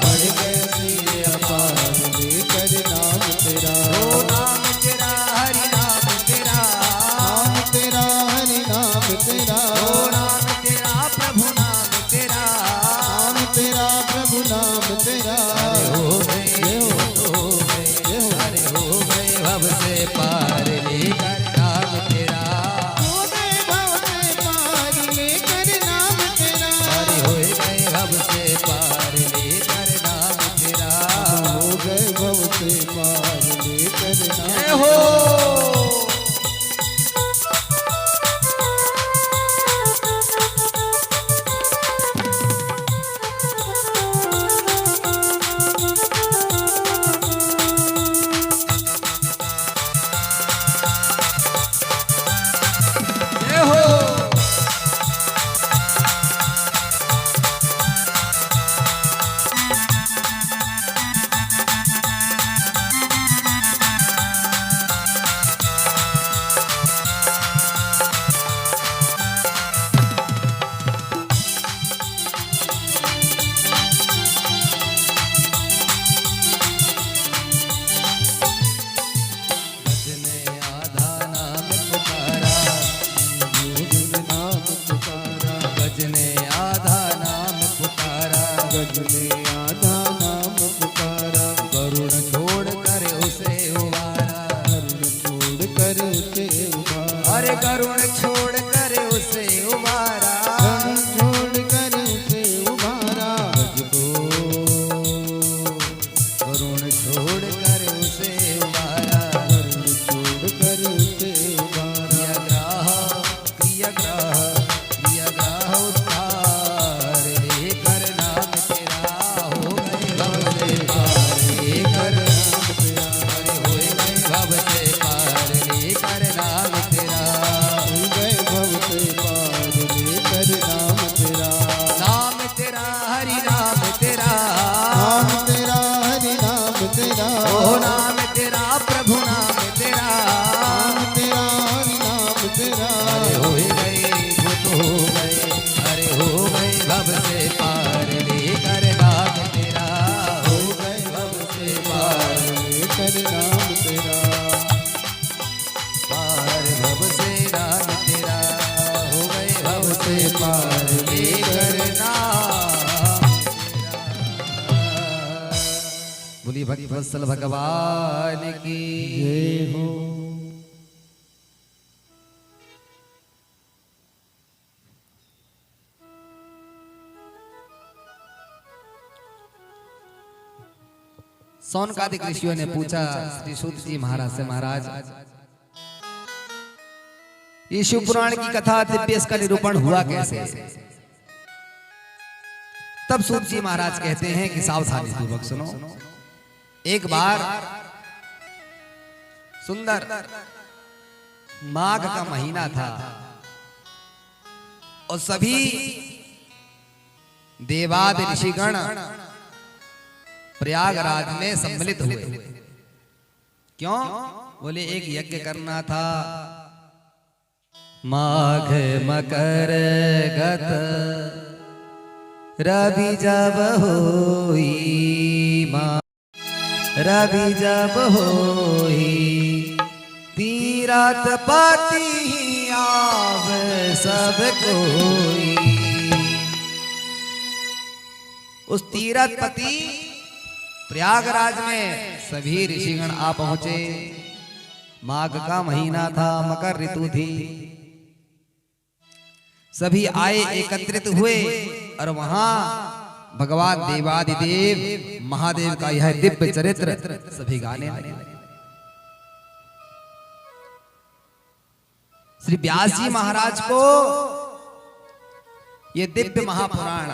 बढ़ गया चीरा पार लेकर नाम तेरा, ओ नाम तेरा हरि नाम तेरा, नाम तेरा हरि नाम तेरा, ओ नाम तेरा प्रभु नाम तेरा, नाम तेरा प्रभु नाम तेरा। हो गए हो गए, अरे हो गए भव से पार लेकर नाम तेरा, हो गए भव से पार लेकर नाम तेरा, अरे हो गए भव से पार लेकर नाम तेरा, हो गए भव से पार लेकर नाम जय हो। जय हो। भजने आधा नाम पुकारा, गोविंद नाम पुकारा, भजने आधा नाम पुकारा, गजने आधा नाम पुकारा, करुण छोड़ कर उसे उबारा, करुण छोड़ कर उसे उबारा, अरे करुण छोड़ कर उसे उबारा, करुण छोड़ कर उसे उबारा, करुण छोड़ कर उसे उबारा, करुण छोड़ कर उसे उबारा, क्रियाग्राह क्रियाग्राह उद्धार लेकर नाम तेरा, हो गए भव से पार लेकर नाम तेरा, अरे हो गए भव से पार लेकर नाम तेरा, हो गए भव से पार लेकर नाम तेरा, नाम तेरा हरि नाम तेरा, नाम तेरा हरि नाम तेरा, ओ नाम तेरा प्रभु नाम तेरा, नाम तेरा हरि नाम तेरा, अरे हो गए भूत हो गए, अरे हो गए भव से पार लेकर नाम तेरा, हो गए भव से पार लेकर नाम तेरा, पार भव से नाम तेरा, हो गए भव से पार लेकर नाम तेरा। बोलिए भक्त वत्सल भगवान की जय हो। सौनकादिक ऋषियों ने पूछा श्री सूत जी महाराज से, महाराज ये शिव पुराण की कथा दिव्य इसका निरूपण हुआ कैसे? तब सूत जी महाराज कहते हैं कि सावधानी पूर्वक सुनो। एक बार सुंदर माघ का महीना था और सभी देवादि ऋषिगण प्रयागराज में सम्मिलित हुए। क्यों? बोले एक यज्ञ करना था। माघ मकर गत रवि जब होई, रवि जब होई तीरथ पति आव सब कोई। उस तीरथ पति प्रयागराज में सभी ऋषिगण आ पहुंचे। माघ का महीना था, मकर ऋतु थी। सभी आए, एकत्रित हुए और वहां भगवान देवादिदेव महादेव का यह दिव्य चरित्र सभी गाने लगे। श्री व्यास जी महाराज को ये दिव्य महापुराण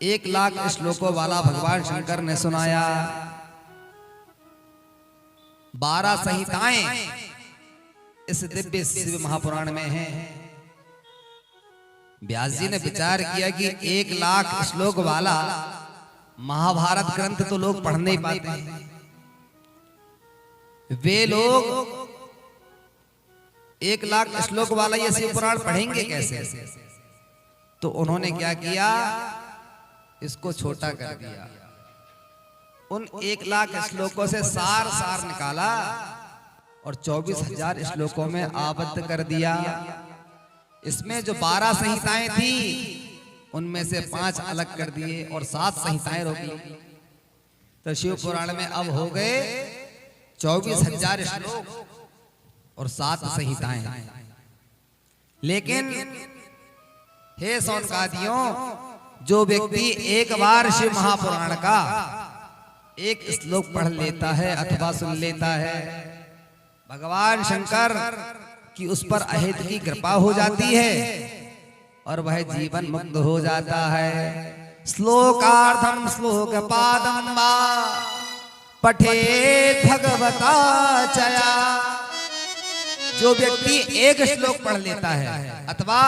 1,00,000 श्लोकों वाला भगवान शंकर ने सुनाया। 12 संहिताएं इस दिव्य शिव महापुराण में हैं। व्यास जी ने विचार किया कि 1,00,000 श्लोक वाला महाभारत ग्रंथ तो लोग पढ़ नहीं पाते हैं। वे लोग 1,00,000 श्लोक वाला ये शिव पुराण पढ़ेंगे कैसे? तो उन्होंने क्या किया, इसको छोटा कर दिया। उन 1,00,000 श्लोकों से सार निकाला और 24,000 श्लोकों में आबद्ध कर दिया। इसमें जो 12 संहिताएं थी उनमें से 5 अलग कर दिए और 7 संहिताएं रोकी। तो शिव पुराण में अब हो गए 24,000 श्लोक और 7 संहिताएं। लेकिन हे सौनकादियों, जो व्यक्ति एक बार शिव महापुराण का एक श्लोक पढ़ लेता है अथवा सुन लेता है, भगवान शंकर की उस पर अहेत की कृपा हो जाती है और वह जीवन मुक्त हो जाता है। श्लोकार्धम श्लोक पादम वा पठे भगवता चया। जो व्यक्ति एक श्लोक पढ़ लेता है अथवा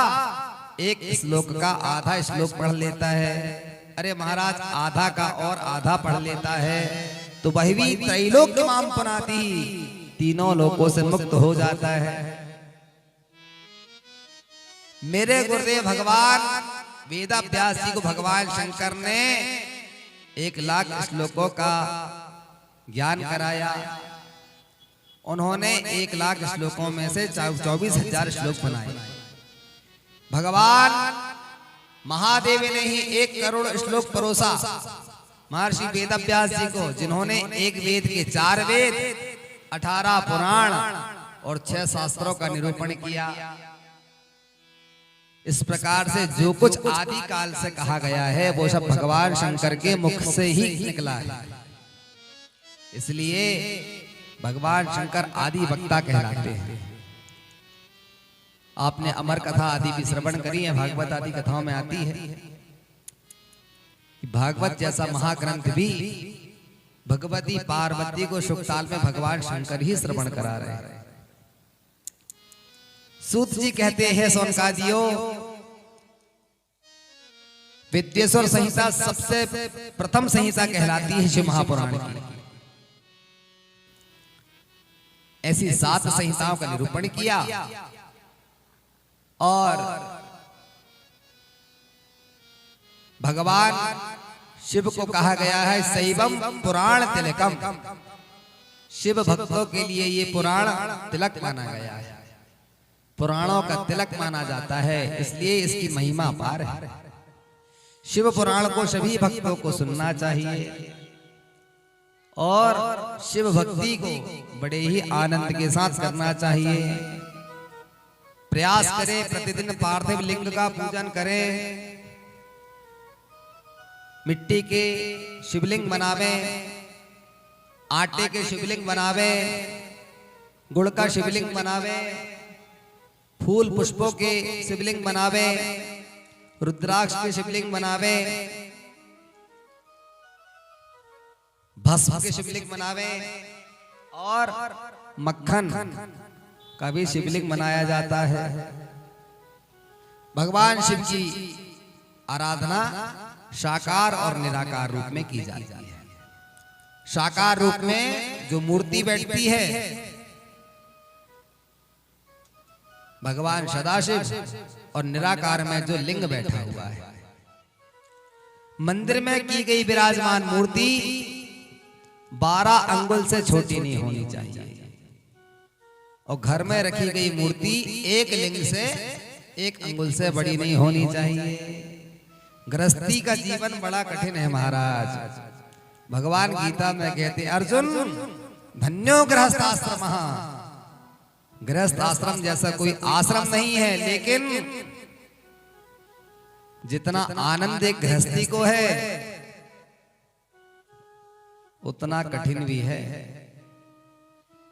एक श्लोक का आधा श्लोक पढ़ लेता है, अरे महाराज आधा का और आधा पढ़ लेता है, तो वह भी त्रैलोक्य माम पुनाति, तीनों लोकों से मुक्त हो जाता है। मेरे गुरुदेव भगवान वेदव्यास जी को भगवान शंकर ने 1,00,000 श्लोकों का ज्ञान कराया। उन्होंने 1,00,000 श्लोकों में से 24,000 श्लोक बनाए। भगवान महादेव ने ही 1 करोड़ श्लोक परोसा महर्षि वेदव्यास जी को, जिन्होंने एक वेद के 4 वेद, 18 पुराण और 6 शास्त्रों का निरूपण किया। इस प्रकार से जो कुछ आदि काल से कहा गया है वो सब भगवान शंकर के मुख से ही निकला है। इसलिए भगवान शंकर आदि वक्ता कहलाते हैं। आपने अमर कथा आदि भी श्रवण करी है, भागवत आदि कथाओं में आती है। भागवत जैसा महाग्रंथ भी भगवती पार्वती को शुकताल में भगवान शंकर ही श्रवण करा रहे हैं। सूत जी कहते हैं, सोनकादियों, विद्येश्वर संहिता सबसे प्रथम संहिता कहलाती है शिव महापुराण की। ऐसी 7 संहिताओं का निरूपण किया और भगवान शिव को कहा गया है शैवम पुराण तिलकम। शिव भक्तों के लिए ये पुराण तिलक माना गया है, पुराणों का तिलक माना जाता है, इसलिए इसकी महिमा अपार है। शिव पुराण को सभी भक्तों को सुनना चाहिए और शिव भक्ति को बड़े ही आनंद के साथ करना चाहिए। प्रयास करें, प्रतिदिन पार्थिव लिंग का पूजन करें, मिट्टी के शिवलिंग बनावे, आटे के शिवलिंग बनावे, गुड़ का शिवलिंग बनावे, फूल पुष्पों के शिवलिंग बनावे, रुद्राक्ष के शिवलिंग बनावे, भस्म के शिवलिंग बनावे और मक्खन का भी शिवलिंग बनाया जाता है। भगवान शिव की आराधना साकार और निराकार रूप में की जाती है। साकार रूप में जो मूर्ति बैठती है भगवान सदाशिव, और निराकार में जो लिंग बैठा हुआ है। मंदिर में की गई विराजमान मूर्ति 12 अंगुल से छोटी नहीं होनी चाहिए और घर में रखी गई मूर्ति एक लिंग से 1 अंगुल से बड़ी नहीं होनी चाहिए। गृहस्थी का जीवन बड़ा कठिन है महाराज। भगवान गीता में कहते हैं, अर्जुन धन्यो गृहस्थाश्रम। गृहस्थ आश्रम जैसा कोई आश्रम नहीं है, लेकिन जितना आनंद एक गृहस्थी को है उतना कठिन भी है।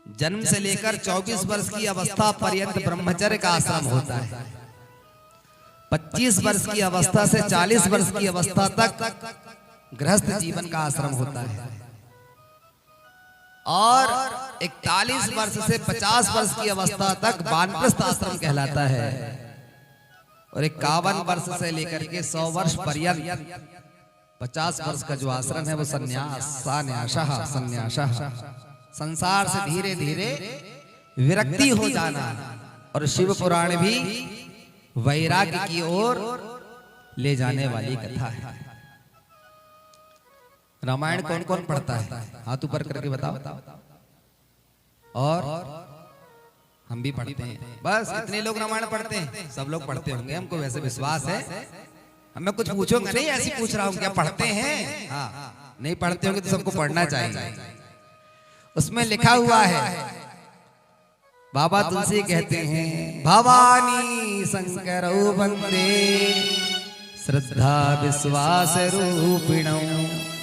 जन्म से लेकर 24 वर्ष की अवस्था पर्यंत ब्रह्मचर्य का आश्रम होता है। 25 वर्ष की अवस्था से 40 वर्ष की अवस्था तक गृहस्थ जीवन का आश्रम होता है और 41 वर्ष से 50 वर्ष की अवस्था तक वानप्रस्थ आश्रम कहलाता है और 51 वर्ष से लेकर के 100 वर्ष पर्यंत 50 वर्ष का जो आश्रम है वो संन्यास संसार से धीरे धीरे विरक्ति हो जाना। और शिव पुराण भी वैराग्य की ओर ले जाने वाली कथा है। रामायण कौन कौन पढ़ता है? हाथ ऊपर करके बताओ। और हम भी पढ़ते हैं। बस इतने लोग रामायण पढ़ते हैं? सब लोग पढ़ते होंगे, हमको वैसे विश्वास है। हमें कुछ पूछोगे नहीं, ऐसे पूछ रहा हूँ क्या पढ़ते हैं? हाँ, नहीं पढ़ते होंगे तो सबको पढ़ना चाहिए। उसमें लिखा हुआ है, बाबा तुलसी कहते हैं, भवानी शंकर वंदे श्रद्धा विश्वास रूपिणौ।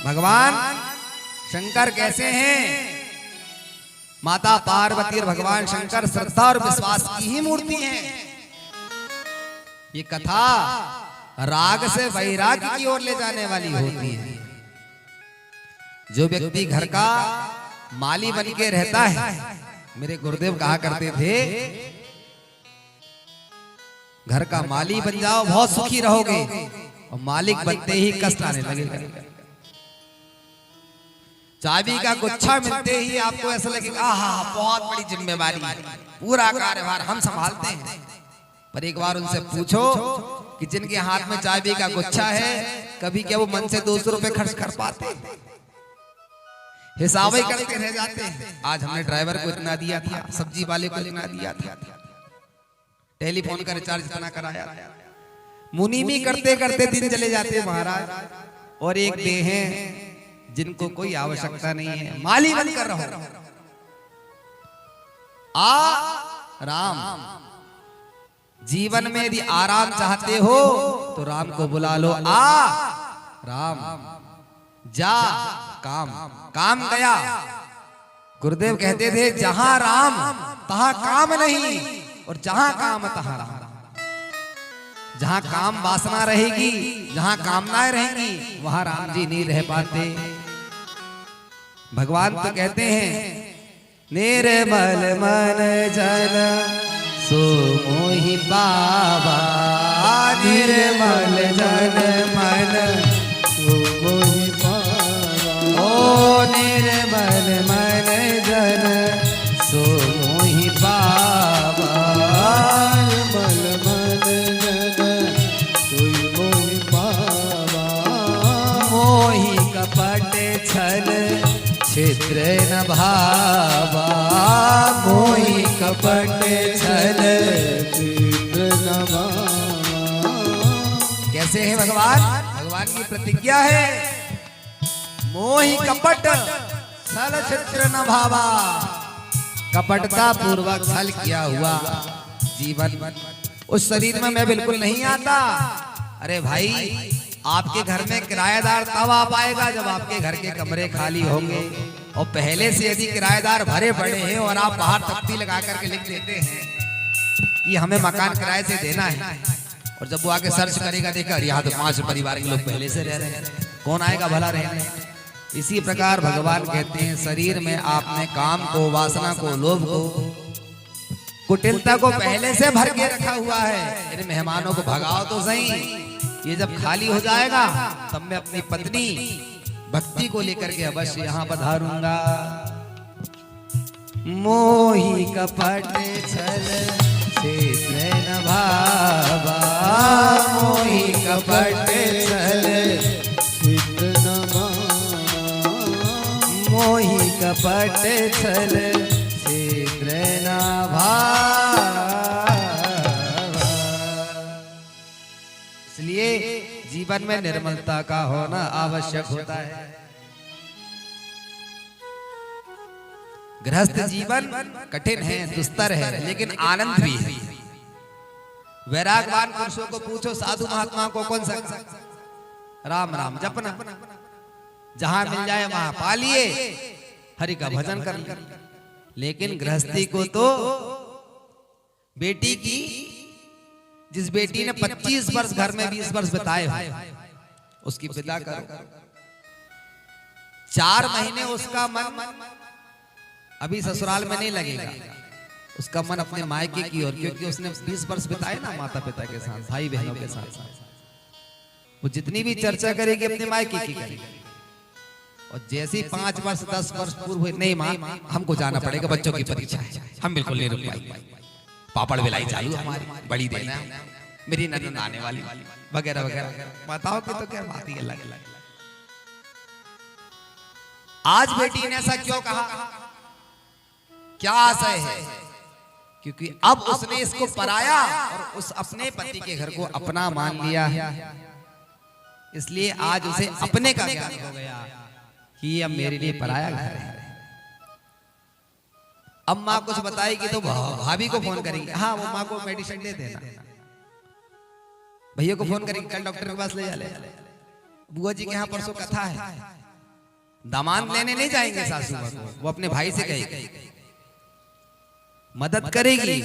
भगवान शंकर कैसे हैं? माता पार्वती और भगवान शंकर श्रद्धा और विश्वास की ही मूर्ति हैं। ये कथा राग से वैराग्य की ओर ले जाने वाली होती है। जो व्यक्ति घर का माली बन के रहता है, मेरे गुरुदेव कहा करते थे, घर का माली बन जाओ बहुत सुखी रहोगे, और मालिक बनते ही कष्ट आने लगेगा। चाबी का गुच्छा मिलते ही आपको ऐसा लगेगा आहा बहुत बड़ी जिम्मेवारी, पूरा कार्यभार हम संभालते हैं। पर एक बार उनसे पूछो कि जिनके हाथ में चाबी का गुच्छा है, कभी क्या वो मन से 200 रुपए खर्च कर पाते? हिसाब ही करके रह जाते हैं। आज हमने ड्राइवर को इतना दिया था, सब्जी वाले को इतना दिया था, टेलीफोन का रिचार्ज इतना कराया। मुनीमी करते करते दिन चले जाते हैं महाराज। और एक दे हैं जिनको कोई आवश्यकता नहीं है, माली बनकर रहो। राम जीवन में यदि आराम चाहते हो तो राम को बुला लो। राम जा काम गया। गुरुदेव कहते थे, जहां राम तहां काम नहीं, और जहां काम तहां राम। जहां काम वासना रहेगी, जहां कामनाएं रहेंगी, वहां राम जी नहीं रह पाते। भगवान तो कहते हैं, निर्मल मन जन सो मोहि बाबा, निर्मल जन मन सो मोहि बाबा। ओ निर्मल मन जन सो मोहि बाबा, निर्मल मन जन सो मोहि बाबा। मोहि कपट छल छिद्र न भावा, मोहि कपट छल छिद्र न भावा। कैसे है भगवान? भगवान की प्रतिज्ञा है, मोहि कपट छल छिद्र न भावा। कपटता पूर्वक छल किया हुआ जीवन उस शरीर में मैं बिल्कुल नहीं आता। अरे भाई, आपके घर में किराएदार तब आ पाएगा जब आपके घर के कमरे खाली होंगे। और पहले से यदि किराएदार भरे पड़े हैं और आप बाहर तख्ती लगा करके लिख देते हैं कि हमें मकान किराए से देना है, और जब वो आके सर्च करेगा, देखा यहाँ तो 5 परिवार के लोग पहले से रह रहे हैं, कौन आएगा भला रहने? इसी प्रकार भगवान कहते हैं, शरीर में आपने काम को, वासना को, लोभ को, कुटिलता को पहले से भर के रखा हुआ है। इन मेहमानों को भगाओ तो सही। ये जब खाली हो जाएगा तब मैं अपनी पत्नी भक्ति को लेकर के अवश्य यहाँ पधारूंगा। मोहि कपट छल छिद्र न भावा, मोहि कपट छल छिद्र न भावा। मोहि कपट छल छिद्र न भावा। इसलिए जीवन में निर्मलता का होना आवश्यक होता है। गृहस्थ जीवन कठिन है, दुस्तर है, लेकिन आनंद भी है। वैरागवान पुरुषों को पूछो, साधु महात्मा को कौन सा राम राम जपना, जहां मिल जाए वहां पालिए, हरि का भजन कर ले। लेकिन गृहस्थी को तो बेटी की जिस बेटी ने 25 वर्ष घर में 20 वर्ष बिताए हो, उसकी विदा करो। 4 महीने उसका मन अभी ससुराल में नहीं लगेगा, उसका मन अपने मायके की ओर, क्योंकि उसने 20 वर्ष बिताए ना माता पिता के साथ, भाई बहनों के साथ। वो जितनी भी चर्चा करेगी अपने मायके की करेगी। और जैसे 5 वर्ष 10 वर्ष पूर्व हुए, नहीं मां हमको जाना पड़ेगा, बच्चों की परीक्षा है, हम बिल्कुल नहीं रुक पाएंगे, पापड़ बेलाई चालू हमारी, बड़ी देना मेरी ननद आने वाली, वगैरह वगैरह। बताओ कि तो क्या बात ही अलग अलग। आज बेटी ने ऐसा क्यों कहा, क्या आशय है? क्योंकि अब उसने इसको पराया और उस अपने पति के घर को अपना मान लिया है, इसलिए आज उसे अपने का ज्ञान हो गया कि अब मेरे लिए पराया घर है। अब माँ कुछ बताएगी तो भाभी को फोन करेंगे, हाँ वो माँ को मेडिसिन दे देना, भैया को फोन करेंगे कल डॉक्टर के पास ले जा, बुआ जी के यहाँ परसों कथा है। दामाद लेने नहीं जाएंगे सासू माँ को, वो अपने भाई से कहेगी, मदद करेगी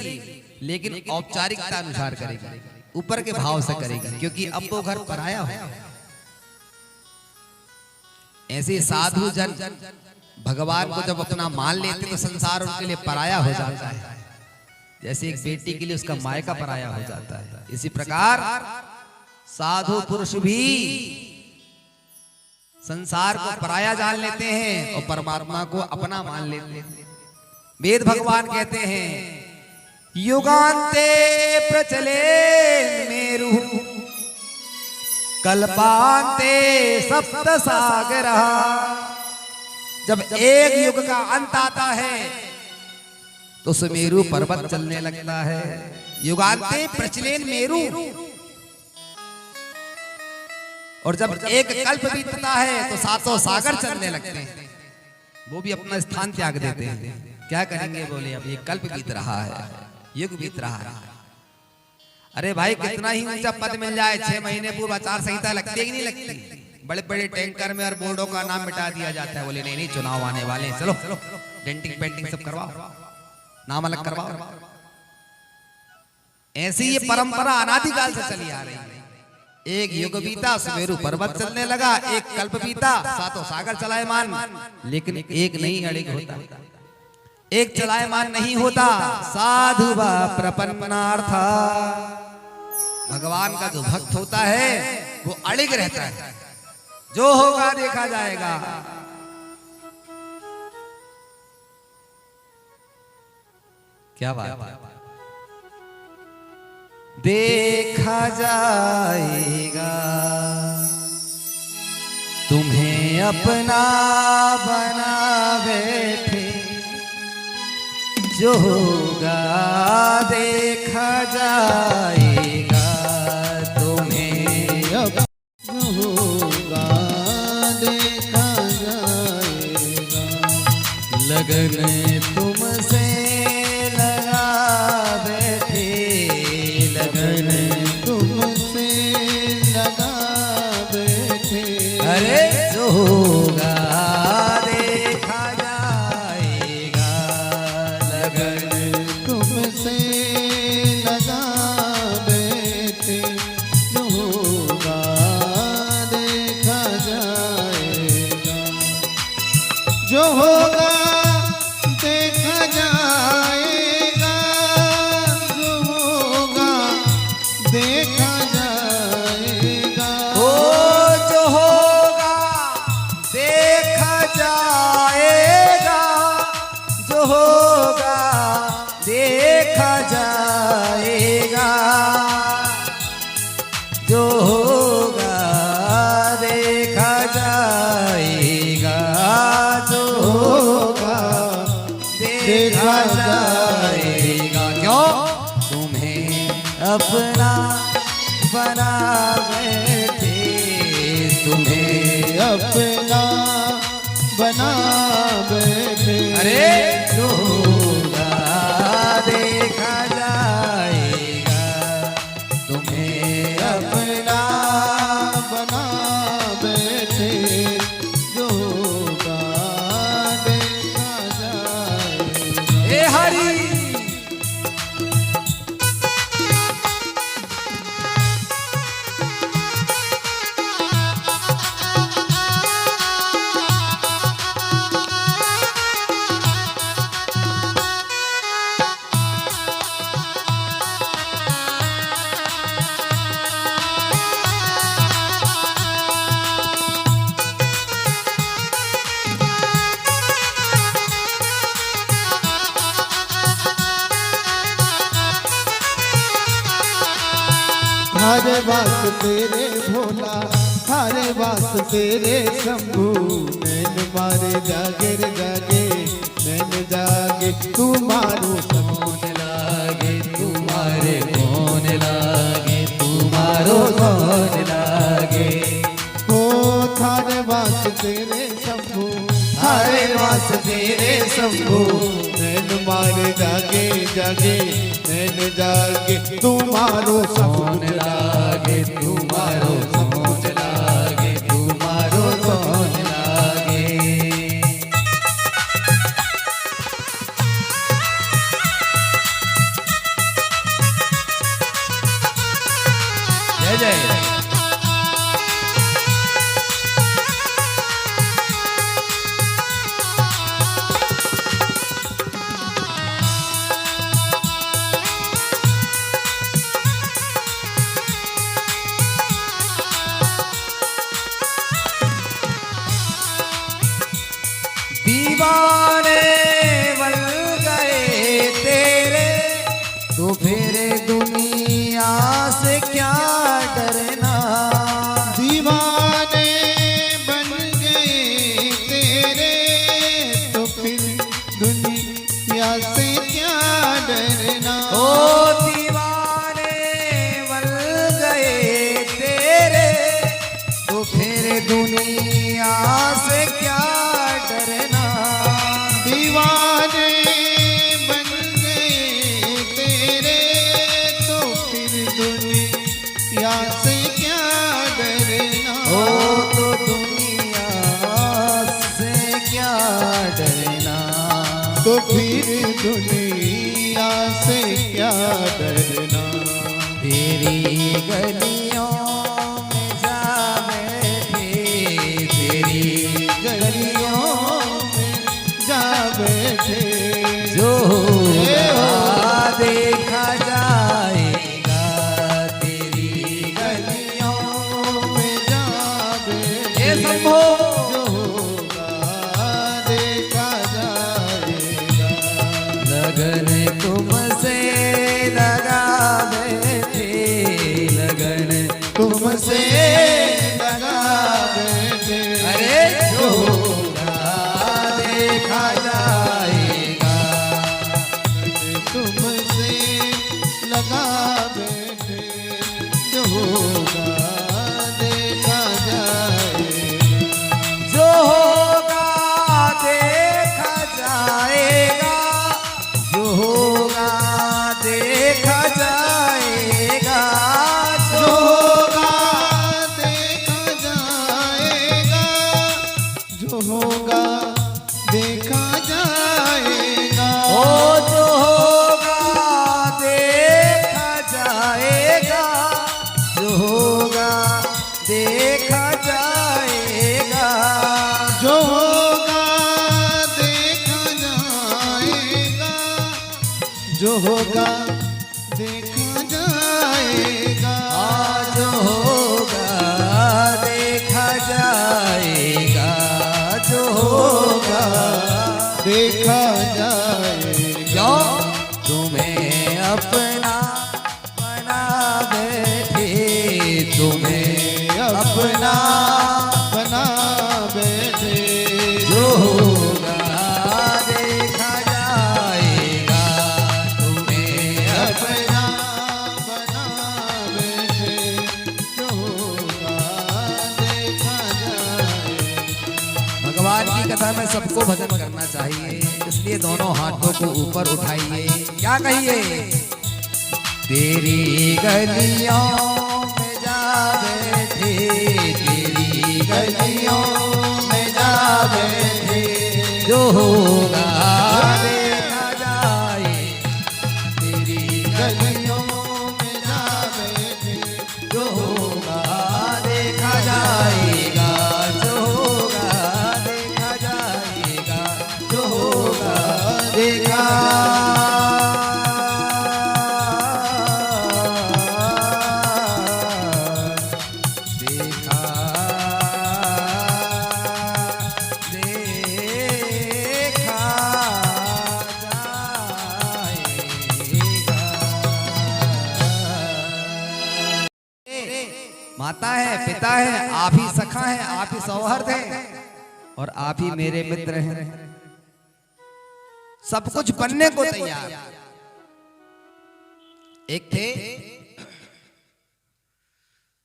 लेकिन औपचारिकता अनुसार करेगी, ऊपर के भाव से करेगी, क्योंकि अब वो घर पराया हो। ऐसे साधु जन भगवान को जब अपना मान लेते तो संसार उनके लिए पराया हो जाता है, जैसे एक बेटी के लिए उसका मायका पराया हो जाता है। इसी प्रकार साधु पुरुष भी संसार को पराया जान लेते हैं और परमात्मा को अपना मान लेते हैं। वेद भगवान कहते हैं युगांते प्रचले मेरु कल्पांते सप्त सागरा। जब एक युग का अंत आता है तो सुमेरु पर्वत चलने लगता है। युगांते प्रचलेन मेरु, और जब एक कल्प बीतता है तो 700 सागर चलने लगते हैं, वो भी अपना स्थान त्याग देते हैं। क्या करेंगे, बोले अब ये कल्प बीत रहा है, युग बीत रहा है। अरे भाई कितना ही ऊंचा पद मिल जाए, 6 महीने पूर्व आचार संहिता लगती है कि नहीं लगती? बड़े बड़े टैंकर में और बोर्डों का नाम मिटा दिया जाता है, बोले नहीं नहीं चुनाव आने वाले हैं, चलो डेंटिंग पेंटिंग सब करवाओ, नाम अलग करवाओ। ऐसी ये परंपरा अनादिकाल से चली आ रही है। एक युग बीता, सुमेरु पर्वत चलने लगा, एक कल्प बीता, 700 सागर चलायमान, लेकिन एक नहीं अड़िग होता, एक चलायमान नहीं होता। साधु वा प्रपन्नार्था, भगवान का जो भक्त होता है वो अड़िग रहता है, जो होगा देखा जाएगा। क्या बात है, देखा जाएगा, तुम्हें अपना बना बैठे, जो होगा देखा जाएगा, तुम्हें अब होगा देखा जाएगा। लगन तुमसे लगा बैठे, लगन तुमसे लगा बैठे, अरे जो होगा देखा जाएगा, लगन तुमसे लगा बैठे, जो होगा देखा जाएगा। जो होगा देखा जाएगा, जो होगा देखा जाएगा। ओ जो होगा देखा जाएगा, जो होगा देखा जाएगा, जो होगा देखा जाएगा, जो होगा देखा जाएगा। क्यों? तुम्हें अपना बना बैठे, तुम्हें अपना बना बैठे, अरे जो होगा देखा जाएगा, तुम्हें अपना बना बैठे, जो होगा देखा जाएगा। हे हरि थारे वास तेरे भोला, थारे वास तेरे शंभू। नैन मारे जागे रे जागे, नैन जागे तुम्हारो कौन लागे तुम्हारे कौन लागे तुम्हारो कौन लागे। हो थारे वास तेरे शंभू, थारे वास तेरे शंभू। नैन मारे जागे जागे, नैन जागे तुम्हारो कौन लागे तुम्हारो कौन लागे तुम्हारो कौन लागे। जय जय। दीवाने बन गए तेरे तो फिर दुनिया से क्या डरना। दीवाने बन गए तेरे तो फिर दुनिया से क्या डरना। ओ दीवाने बन गए तेरे तो फिर दुनिया से क्या डरना। दीवाने बन गए तेरे तो फिर दुनिया से क्या डरना। ओ तो दुनिया से क्या डरना। तो फिर दुनिया से क्या डरना। तेरी गलियों में जा बैठे तेरी गलियों में जा बैठे जो होगा देखा जाएगा। तेरी गलियों में जा बैठे ये शंभो जो होगा देखा जाएगा। लगन तुमसे लगा बैठे लगन तुमसे लगा बैठे अरे जो होगा देखा जाएगा। तुमसे लगा बैठे जो होगा देखा जाएगा। जो होगा देखा जाएगा। जो होगा देखा जाएगा। जो होगा देखा जाएगा। जो होगा देखा जाएगा। ओ जो होगा देखा जाएगा। जो होगा देखा जाएगा। जो होगा देखा जाएगा। जो होगा देखा जाएगा। आज होगा देखा जाएगा। जो होगा देखा जाएगा। क्यों तुम्हें अपना बना बैठे तुम्हें अपना बना बैठे जो होगा देखा जाएगा। तुम्हें अपना बना बैठे जो होगा देखा जाएगा। भगवान की कथा में सबको भजन करना चाहिए, इसलिए दोनों हाथों को ऊपर उठाइए। क्या कहिए। तेरी गलियों में जा बैठे तेरी गलियों में जा बैठे जो होगा देखा जाए। तेरी गलियों में जा बैठे जो होगा देखा जाएगा। जो होगा देखा जाएगा। जो होगा देखा माता है, पिता है, आप ही सखा हैं, आप ही सौहर्द हैं और आप ही मेरे मित्र हैं। सब कुछ बनने को तैयार। एक थे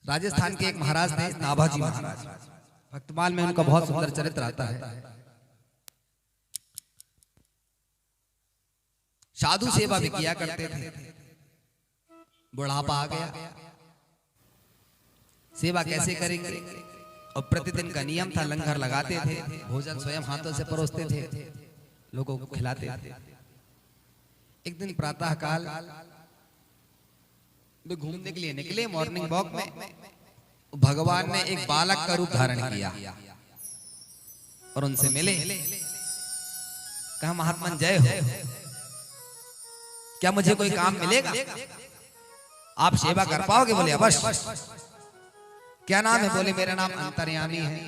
राजस्थान के एक महाराज थे, नाभाजी महाराज। भक्तमाल में उनका बहुत सुंदर चरित्र आता है। साधु सेवा भी किया करते थे। बुढ़ापा आ गया, सेवा कैसे करेंगे, और प्रतिदिन का नियम था, लंगर लगाते थे, भोजन स्वयं हाथों से परोसते थे, लोगों को खिलाते थे। एक दिन प्रातः काल वे घूमने के लिए निकले, मॉर्निंग वॉक में। भगवान ने एक बालक का रूप धारण किया और उनसे मिले। कहा, महात्मा जय हो, क्या मुझे कोई काम मिलेगा? आप सेवा कर पाओगे? बोले अवश्य। क्या नाम है? बोले मेरा नाम अंतर्यामी है।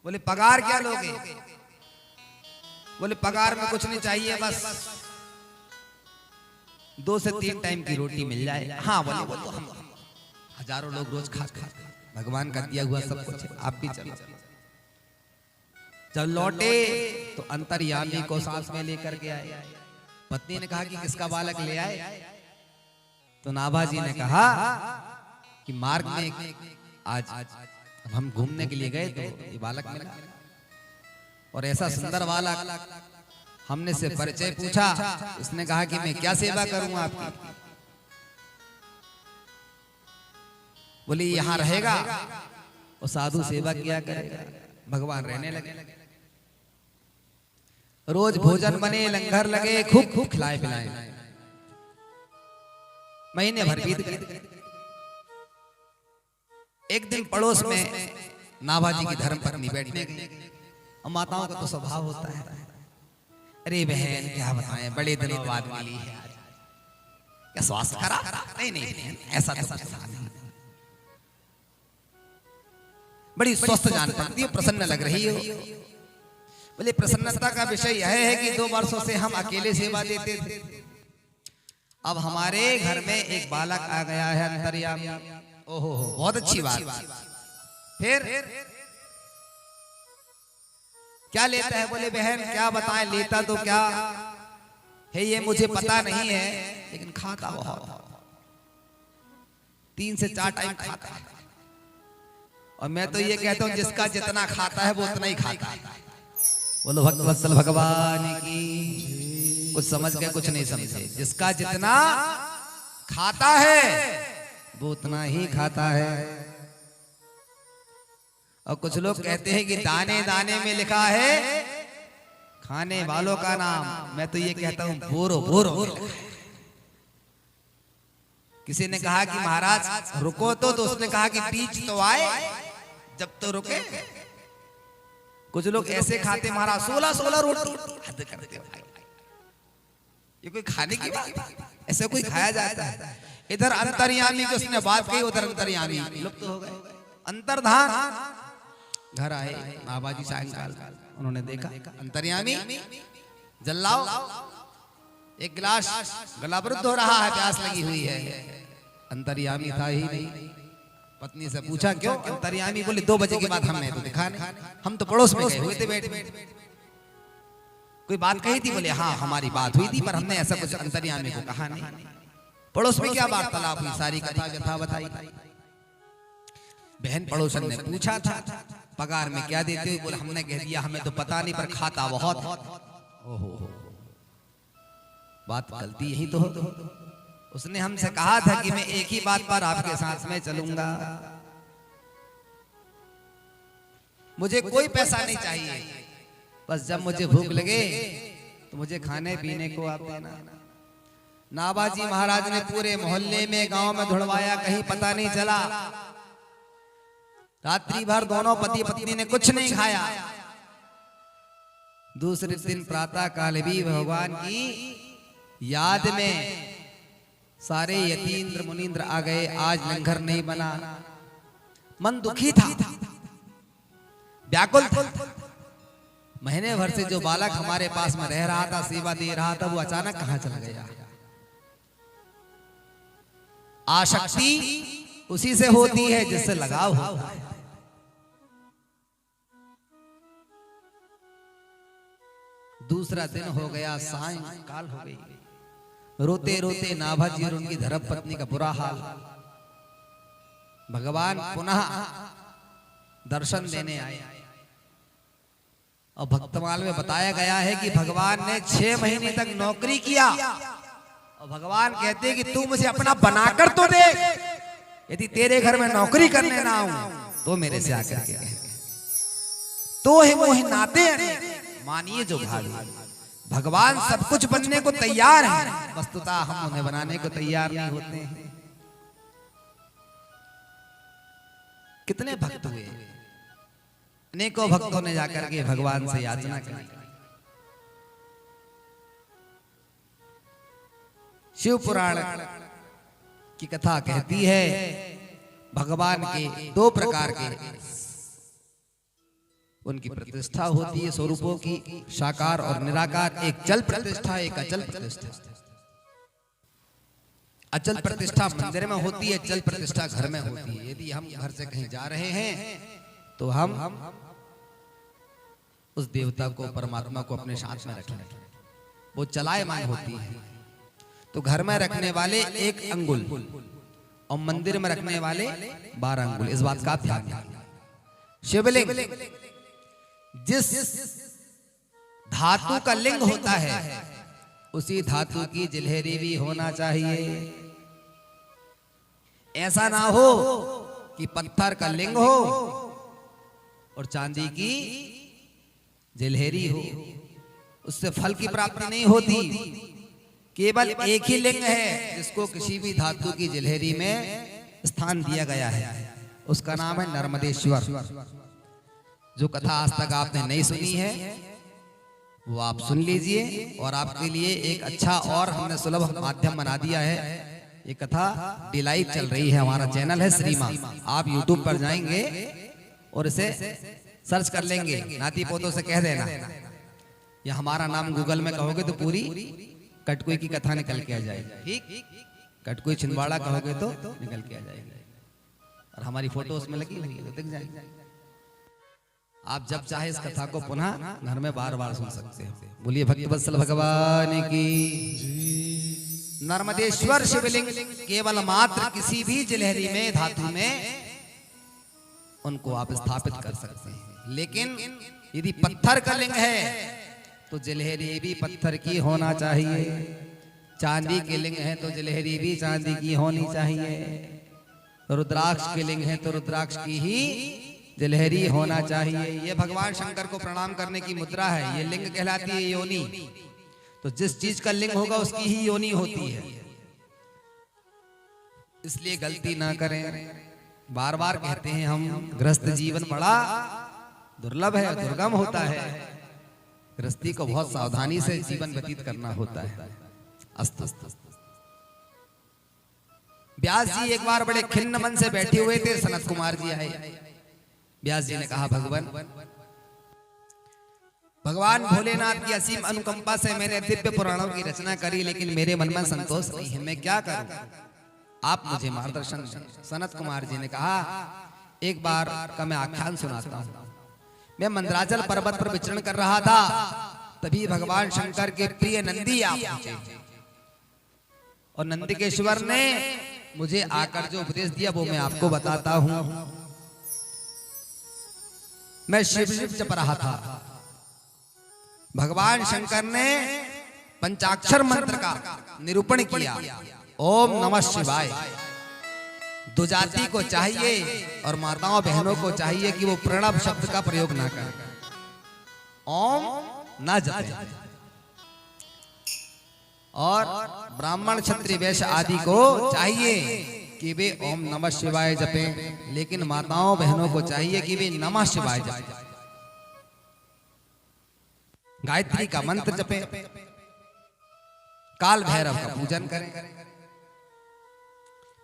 बोले पगार क्या लोगे? बोले पगार में कुछ नहीं चाहिए, बस 2 से 3 टाइम की रोटी मिल जाए। हाँ बोले, वो तो हम हजारों लोग रोज खा भगवान का दिया हुआ सब कुछ है, आप भी चलो। जब लौटे तो अंतर्यामी को साथ में लेकर के आए। पत्नी ने कहा कि किसका बालक ले आए? तो नाभाजी ने कहा कि मार्ग में आज हम घूमने के लिए गए तो ये बालक मिला, और ऐसा सुंदर बालक। हमने से परिचय पूछा, उसने कहा कि मैं क्या सेवा करूं आपकी? बोली यहाँ रहेगा और साधु सेवा किया करेगा। भगवान रहने लगे, रोज भोजन बने, लंगर लगे, खूब खूब खिलाए पिलाए। महीने भर बीत गए। एक दिन पड़ोस में नाभाजी की धर्म पत्नी बैठने गई। और माताओं का तो स्वभाव होता है, अरे बहन क्या बताएं, बड़े दिनों बाद मिली है, क्या स्वास्थ्य खराब? नहीं नहीं, ऐसा तो नहीं, बड़ी स्वस्थ जान पड़ती है, प्रसन्न लग रही हो। बोले प्रसन्नता का विषय यह है कि 2 वर्षों से हम अकेले सेवा देते थे, अब हमारे घर में एक बालक आ गया है, अंतर्यामी। ओहो, बहुत अच्छी बात। फिर क्या लेता है? बोले बहन क्या बताएं, लेता तो क्या है ये मुझे पता नहीं है, लेकिन खाता बहुत, 3 से 4 टाइम खाता है। और मैं तो ये कहता हूं जिसका जितना खाता है वो उतना ही खाता है। बोलो भक्तवत्सल भगवान की। कुछ समझ के कुछ नहीं समझे। जिसका जितना खाता है वो उतना ही खाता है। और कुछ लोग कहते हैं कि दाने दाने में लिखा है खाने वालों का नाम। मैं तो ये कहता हूं बोरो बोरो। किसी ने कहा कि महाराज रुको तो उसने कहा कि बीच तो आए जब तो रुके। कुछ लोग ऐसे खाते महाराज 16-16 रोटी। हद करते भाई, ये कोई खाने की बात? ऐसे कोई खाया जाता है? इधर अंतर्यामी की उसने बात कही, उधर अंतर्यामी लुप्त हो गए। अंतर्धान घर आए नाभाजी सायंकाल, उन्होंने देखा अंतर्यामी जल्लाओ एक गिलास, गला वृद्ध हो रहा है, प्यास लगी हुई है। अंतर्यामी था ही नहीं। पत्नी से पूछा क्यों? अंतर्यामी बोले 2 बजे के बाद हमने तो दिखा नहीं, हम तो पड़ोस में गए हुए थे बैठ। कोई बात कही थी? बोले हाँ हमारी बात हुई थी, पर हमने ऐसा कुछ अंतर्यामी को कहा नहीं। पड़ोस में क्या वार्तालाप हुई, सारी कथा व्यथा बताई। बहन पड़ोसन ने पूछा था पगार में क्या देते हो? बोले हमने कह दिया हमें तो पता नहीं, पर खाता बहुत। ओहो, बात गलती यही तो हो। उसने हमसे कहा था कि मैं एक ही बात पर आपके साथ में चलूंगा, मुझे कोई पैसा नहीं चाहिए, बस जब मुझे भूख लगे तो मुझे खाने पीने को आप देना। नाभाजी महाराज ने पूरे मोहल्ले में गांव में ढूंढवाया, कहीं पता नहीं चला। रात्रि भर दोनों पति पत्नी ने कुछ नहीं खाया। दूसरे दिन प्रातः काल भी भगवान की याद में सारे यतीन्द्र मुनीन्द्र आ गए। आज लंगर नहीं बना, मन दुखी था, व्याकुल था। महीने भर से जो बालक हमारे पास में रह रहा था, सेवा दे रहा था, वो अचानक कहां चला गया? आसक्ति उसी से होती है जिससे लगाव होता है। दूसरा दिन हो गया, सायंकाल हो गई, रोते रोते नाभाजी और उनकी धर्म पत्नी का बुरा हाल। भगवान पुनः दर्शन देने आए और भक्तमाल में बताया गया है कि भगवान ने 6 महीने तक नौकरी किया और भगवान कहते हैं कि तू मुझे अपना बनाकर तो देख, यदि तेरे घर में नौकरी करने ना आऊं तो मेरे से आकर के तो है मोह नाते मानिए जो भावी। भगवान सब कुछ बनने को तैयार है, वस्तुतः हम उन्हें बनाने को तैयार नहीं होते हैं। कितने भक्त हुए, अनेकों भक्तों ने जाकर के भगवान से याचना की। शिव पुराण की कथा कहती है भगवान के 2 प्रकार के उनकी प्रतिष्ठा होती है स्वरूपों की, साकार और निराकार। एक चल प्रतिष्ठा, एक अचल प्रतिष्ठा। अचल प्रतिष्ठा मंदिर में होती है, चल प्रतिष्ठा घर में होती है। यदि हम घर से कहीं जा रहे हैं तो हम उस देवता को, परमात्मा को अपने साथ में रखें, वो चलायमान होती है। तो घर में रखने वाले 1 अंगुल और मंदिर में रखने वाले 12 अंगुल, इस बात का ध्यान रखें। शिवलिंग जिस धातु का लिंग होता है उसी धातु की जिल्हेरी भी होना चाहिए। ऐसा ना हो कि पत्थर का लिंग हो और चांदी की जिल्हेरी हो, उससे फल की प्राप्ति नहीं होती। केवल एक ही लिंग है जिसको किसी भी धातु की जिल्हेरी में स्थान दिया गया है, उसका नाम है नर्मदेश्वर। जो कथा आज तक आपने नहीं सुनी है वो आप सुन लीजिए, और आपके लिए एक अच्छा और हमने सुलभ माध्यम बना दिया है। ये कथा लाइव चल रही है, हमारा चैनल है श्री मां। आप YouTube पर जाएंगे और इसे सर्च कर लेंगे, नाती पोतों से कह देना या हमारा नाम गूगल में कहोगे तो पूरी कटकोई की कथा निकल के आ जाएगी। ठीक, कटकोई छिंदवाड़ा कहोगे तो निकल के आ जाएगी, और हमारी फोटो उसमें लगी हुई है तो दिख जाएगी। आप जब चाहे इस कथा को पुनः घर में बार-बार सुन सकते हो। बोलिए भक्तवत्सल भगवान की। नर्मदेश्वर शिवलिंग केवल मात्र किसी भी जिल्हेरी में, धातु में उनको आप स्थापित कर सकते हैं। लेकिन यदि पत्थर का लिंग है तो जिल्हेरी भी पत्थर की होना चाहिए। चांदी के लिंग है तो जिल्हेरी भी चांदी की होनी चाहिए। रुद्राक्ष के लिंग है तो रुद्राक्ष की ही जिल्हेरी होना चाहिए। ये भगवान शंकर को प्रणाम करने की मुद्रा है। ये लिंग कहलाती है योनि। तो जिस चीज का लिंग होगा उसकी ही योनि होती है, इसलिए गलती ना करें। बार बार कहते हैं हम, गृहस्थ जीवन बड़ा दुर्लभ है, दुर्गम होता है। गृहस्थी को बहुत सावधानी से जीवन व्यतीत करना होता है। अस्तु। व्यास जी एक बार बड़े खिन्न मन से बैठे हुए थे। सनत कुमार जी आए। व्यास जी ने कहा, भगवान भोलेनाथ की असीम अनुकंपा से मैंने दिव्य पुराणों की रचना करी, लेकिन मेरे मन में संतोष नहीं है, मैं क्या करूं? आप मुझे मार्गदर्शन दें। सनत कुमार जी ने कहा, एक बार का मैं आख्यान सुनाता हूं। मैं मंदराचल पर्वत पर विचरण कर रहा था, तभी भगवान शंकर के प्रिय नंदी आ पहुंचे और नंदिकेश्वर ने मुझे आकर जो उपदेश दिया वो मैं आपको बताता हूं। मैं शिव शिव जप रहा था। भगवान शंकर ने पंचाक्षर मंत्र का निरूपण किया, ओम नमः शिवाय। दुजाति को चाहिए और माताओं बहनों को चाहिए कि वो प्रणव शब्द का प्रयोग ना करें, ओम ना जपें। और ब्राह्मण क्षत्रिय वैश्य आदि को चाहिए कि वे ओम नमः शिवाय जपें, लेकिन माताओं बहनों को चाहिए कि वे नमः शिवाय जपें। गायत्री का मंत्र जपें, काल भैरव का पूजन करें,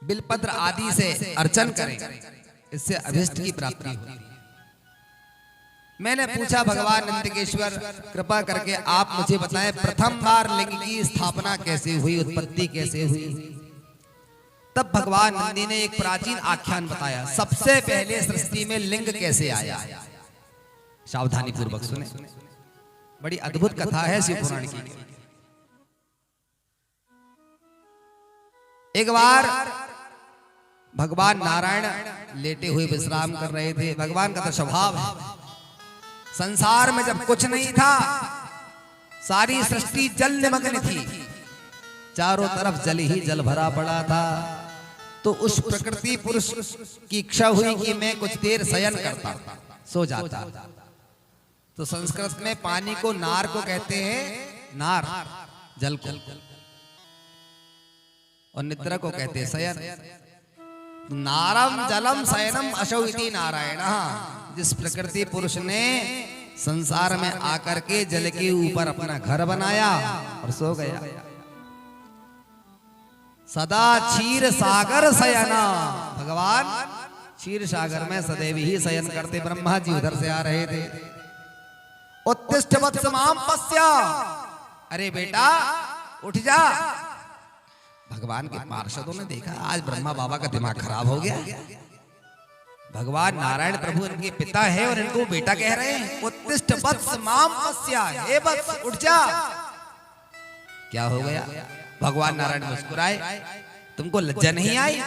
बिलपत्र आदि से अर्चन करें, इससे अभिष्ट की प्राप्ति होती है। मैंने पूछा, भगवान नंदिकेश्वर कृपा करके आप मुझे बताएं, प्रथम बार लिंग की स्थापना कैसे हुई, उत्पत्ति कैसे हुई? तब भगवान नंदी ने एक प्राचीन आख्यान बताया, सबसे पहले सृष्टि में लिंग कैसे आया। सावधानी पूर्वक सुने, बड़ी अद्भुत कथा है शिव पुराण की। एक बार भगवान नारायण लेटे हुए विश्राम कर रहे थे। भगवान का तो स्वभाव है, संसार में जब कुछ नहीं था, सारी सृष्टि जल निमग्न थी, चारों तरफ जल ही जल भरा पड़ा था, तो उस प्रकृति पुरुष की इच्छा हुई कि मैं कुछ देर शयन करता, सो जाता। तो संस्कृत में पानी को नार को कहते हैं, नार जल को, और निद्रा को कहते हैं शयन। नारम जलम शयनम असौ इति नारायण। जिस प्रकृति पुरुष ने संसार में आकर के जल के ऊपर अपना घर बनाया और सो गया, सदा क्षीर सागर शयना, भगवान क्षीर सागर में सदैव ही शयन करते। ब्रह्मा जी उधर से आ रहे थे। उत्तिष्ठ वत्स माम पश्य, अरे बेटा उठ जा। भगवान के पार्षदों ने देखा आज ब्रह्मा बाबा का दिमाग खराब हो गया, भगवान नारायण प्रभु इनके पिता है और इनको बेटा कह रहे हैं। उत्तिष्ठ वत्स माम पश्य, हे वत्स उठ जा। क्या हो गया? भगवान नारायण मुस्कुराए, तुमको लज्जा नहीं आई?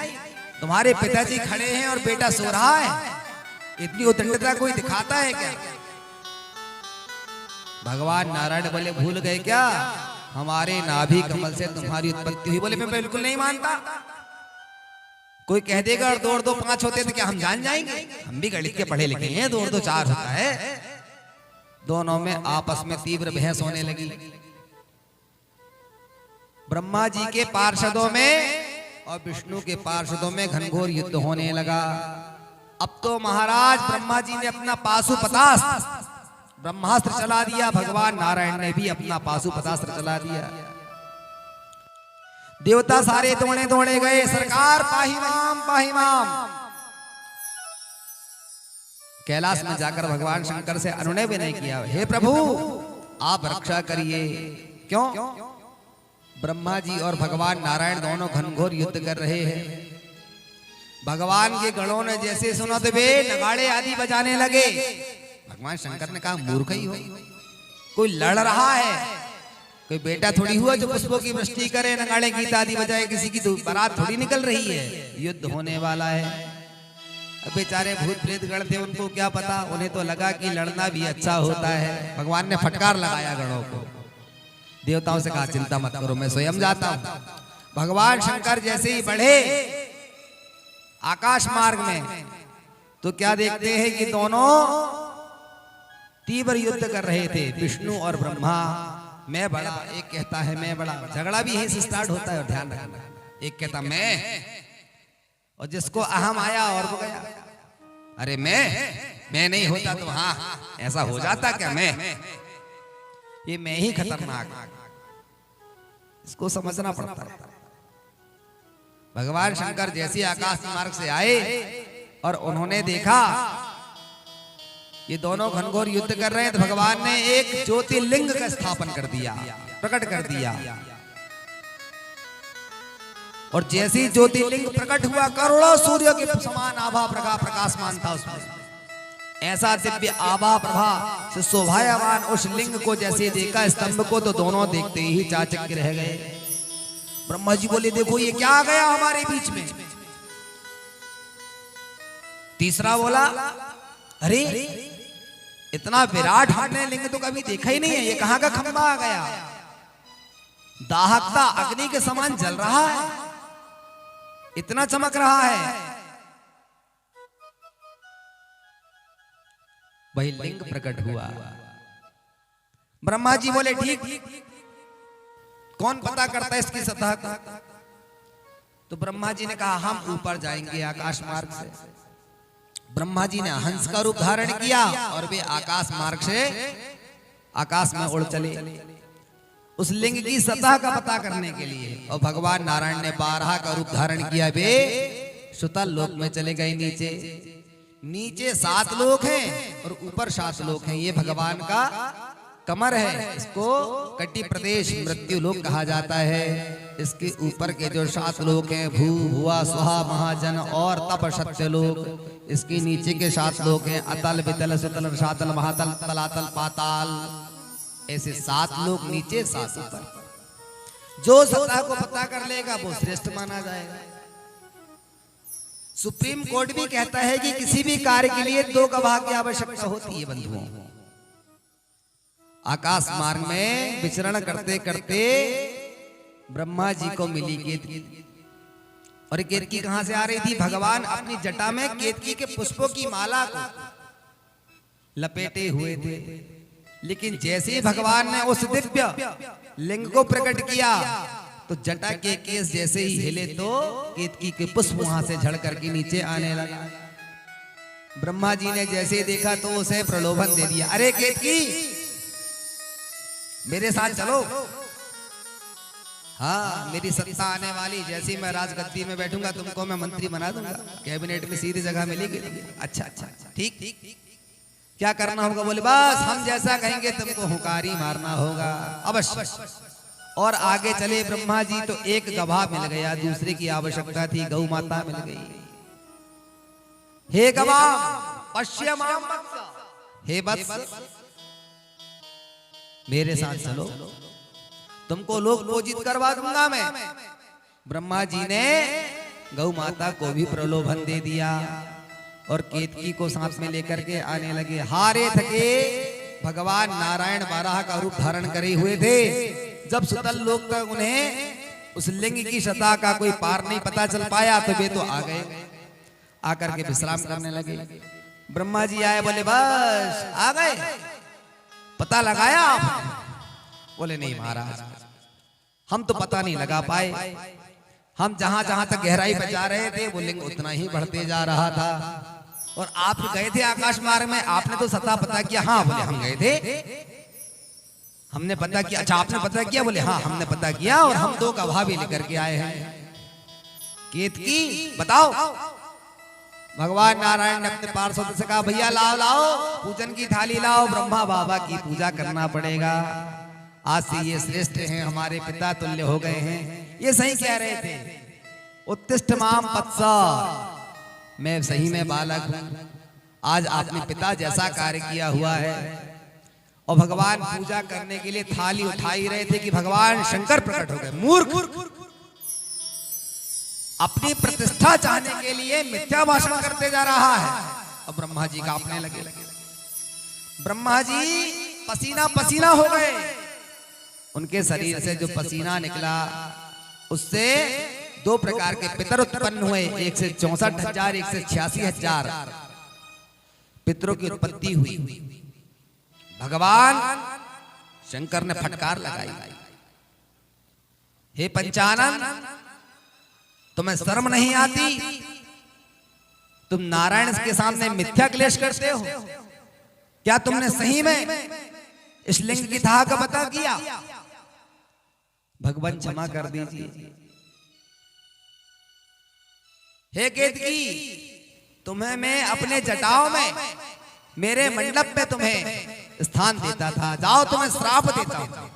तुम्हारे पिताजी खड़े हैं और बेटा सो रहा है, इतनी उद्दंडता कोई दिखाता है क्या? भगवान नारायण बोले, भूल गए क्या, हमारे नाभि कमल से तुम्हारी उत्पत्ति हुई। बोले मैं बिल्कुल नहीं मानता। कोई कह देगा और 2 और 2 5 होते तो क्या हम जान जाएंगे? हम भी गणित के पढ़े लिखे हैं, 2 और 2 4 होता है। दोनों में आपस में तीव्र बहस होने लगी। ब्रह्मा जी के पार्षदों में और विष्णु के पार्षदों में घनघोर युद्ध होने लगा। अब तो महाराज ब्रह्मा जी ने अपना पाशुपतास्त्र ब्रह्मास्त्र चला दिया, भगवान नारायण ने भी अपना पाशुपतास्त्र चला दिया। देवता सारे दौड़े दौड़े गए, सरकार पाहिमाम पाहिमाम। कैलाश में जाकर भगवान शंकर से अनुनय भी नहीं किया, हे प्रभु आप रक्षा करिए। क्यों? ब्रह्मा जी और भगवान नारायण दोनों घनघोर युद्ध कर रहे हैं। भगवान के गणों ने जैसे सुना तो वे नगाड़े आदि बजाने लगे। भगवान शंकर ने कहा मूर्ख ही हो, कोई लड़ रहा है, कोई बेटा थोड़ी हुआ जो पुष्पों की वृष्टि करे, नगाड़े गीत आदि बजाए, किसी की तो बारात थोड़ी निकल रही है, युद्ध होने वाला है। अब बेचारे भूत प्रेत गण थे, उनको क्या पता, उन्हें तो लगा कि लड़ना भी अच्छा होता है। भगवान ने फटकार लगाया गणों को, देवताओं से कहा चिंता मत करो मैं स्वयं जाता हूं। भगवान शंकर जैसे ही बढ़े आकाश मार्ग में तो क्या देखते हैं कि दोनों तीव्र युद्ध कर रहे थे, विष्णु और ब्रह्मा। मैं बड़ा, एक कहता है मैं बड़ा। झगड़ा भी यहीं से स्टार्ट होता है, और ध्यान रखना, एक कहता मैं, और जिसको अहम आया और वो गया, अरे मैं नहीं होता तो हाँ ऐसा हो जाता क्या, ये मैं ही खतरनाक, इसको समझना पड़ता है। भगवान शंकर जैसे आकाश मार्ग से आए और उन्होंने देखा ये दोनों घनघोर युद्ध कर रहे हैं, तो भगवान ने एक ज्योतिर्लिंग का स्थापन कर दिया, प्रकट कर दिया। और जैसे ही ज्योतिर्लिंग प्रकट हुआ, करोड़ों सूर्य के समान आभा प्रकाशमान था उसमें। ऐसा दिव्य आभा प्रभा से शोभायमान उस लिंग को जैसे देखा स्तंभ को, तो दोनों देखते ही चाचक्य रह गए। ब्रह्मा जी बोले देखो ये क्या आ गया हमारे बीच में। तीसरा बोला अरे इतना विराट हमने लिंग तो कभी देखा ही नहीं है, ये कहां का खंबा आ गया, दाहकता अग्नि के समान जल रहा है, इतना चमक रहा है। वही लिंग प्रकट हुआ। ब्रह्मा जी बोले ठीक, कौन पता करता है इसकी सतह का? तो ब्रह्मा जी ने कहा हम ऊपर जाएंगे आकाश मार्ग से। ब्रह्मा जी ने हंस का रूप धारण किया और वे आकाश मार्ग से आकाश में उड़ चले उस लिंग की सतह का पता करने के लिए। और भगवान नारायण ने 12 का रूप धारण किया, वे सुतल लोक में चले गए। नीचे 7 लोक हैं और ऊपर 7 लोक हैं। ये भगवान का कमर है, इसको कटी प्रदेश मृत्यु लोक कहा जाता है। इसके ऊपर के जो 7 लोक हैं, भू भुआ स्वाहा महाजन और तप सत्य लोक। इसके नीचे के 7 लोक हैं, अतल वितल सुतल रसातल महातल तलातल पाताल। ऐसे 7 लोक नीचे 7 ऊपर। जो सत्ता को पता कर लेगा वो श्रेष्ठ माना जाएगा। सुप्रीम कोर्ट भी कहता है कि किसी भी कार्य के लिए 2 गवाह की आवश्यकता होती है बंधुओं। आकाश मार्ग में विचरण करते करते ब्रह्मा जी को मिली केतकी। और केतकी कहां से आ रही थी? भगवान अपनी जटा में केतकी के पुष्पों की माला को लपेटे हुए थे। लेकिन जैसे ही भगवान ने उस दिव्य लिंग को प्रकट किया तो जटा के केस जैसे ही हिले तो केतकी के पुष्प वहां से झड़ करके नीचे आने लगा। ब्रह्मा जी ने जैसे ही देखा तो उसे प्रलोभन दे दिया, अरे केतकी मेरे साथ चलो। हाँ, मेरी सत्ता आने वाली, जैसे ही मैं राजगद्दी में बैठूंगा तुमको मैं मंत्री बना दूंगा, कैबिनेट में सीधी जगह मिलेगी। अच्छा अच्छा ठीक ठीक, क्या करना होगा? बोले बस हम जैसा कहेंगे तुमको हुंकारी मारना होगा। अवश्य। और आगे चले ब्रह्मा जी तो एक गवाह मिल गया, दूसरे की आवश्यकता थी, गौ माता मिल गई। हे गवाह पश्यमाम वत्स, हे वत्स मेरे साथ चलो, तुमको लोक पूजित करवा दूंगा मैं। ब्रह्मा जी ने गौ माता को भी प्रलोभन दे दिया और केतकी को साथ में लेकर के आने लगे। हारे थके भगवान नारायण बारह का रूप धारण करे हुए थे। जब सुतल लोक तक उन्हें उस लिंग की सत्ता का कोई पार नहीं पता चल पाया तो वे तो आ गए, आकर के विश्राम करने लगे। ब्रह्मा जी आए, बोले बस आ गए, पता लगाया आप? बोले नहीं महाराज, हम तो पता नहीं लगा पाए। हम जहां जहां तक गहराई पे जा रहे थे वो लिंग उतना ही बढ़ते जा रहा था। और आप गए थे आकाश मार्ग में, आपने तो सत्ता पता किया? हाँ। बोले हम गए थे, हमने पता किया। अच्छा आपने पता किया? बोले हाँ हमने पता किया और हम 2 गवाह भी लेकर के आए हैं। केतकी बताओ। भगवान नारायण ने अपने पार्षद से कहा, भैया लाओ लाओ पूजन की थाली लाओ, ब्रह्मा बाबा की पूजा करना पड़ेगा। आज से ये श्रेष्ठ हैं, हमारे पिता तुल्य हो गए हैं। ये सही कह रहे थे, उत्तिष्ठ माम वत्सा, मैं सही में बालक हूं। आज आपने पिता जैसा कार्य किया हुआ है। और भगवान पूजा करने के लिए थाली उठाई रहे थे कि भगवान शंकर प्रकट हो गए। मूर्ख, अपनी प्रतिष्ठा चाहने के लिए मिथ्या भाषण करते जा रहा है। अब ब्रह्मा जी कांपने लगे। ब्रह्मा जी पसीना पसीना हो गए। उनके शरीर से जो पसीना निकला उससे 2 प्रकार के पितर उत्पन्न हुए। एक से 64,000, एक से 86,000 पितरों की उत्पत्ति हुई। भगवान शंकर ने फटकार लगाई, हे पंचानन तुम्हें शर्म नहीं आती? तुम नारायण के सामने मिथ्या क्लेश करते हो? क्या तुमने सही में इस लिंग की था का पता किया? भगवान क्षमा कर दीजिए। हे केतकी, तुम्हें मैं अपने जटाओं में, मेरे मंडप में तुम्हें स्थान देता था, जाओ तुम्हें श्राप देता हूं।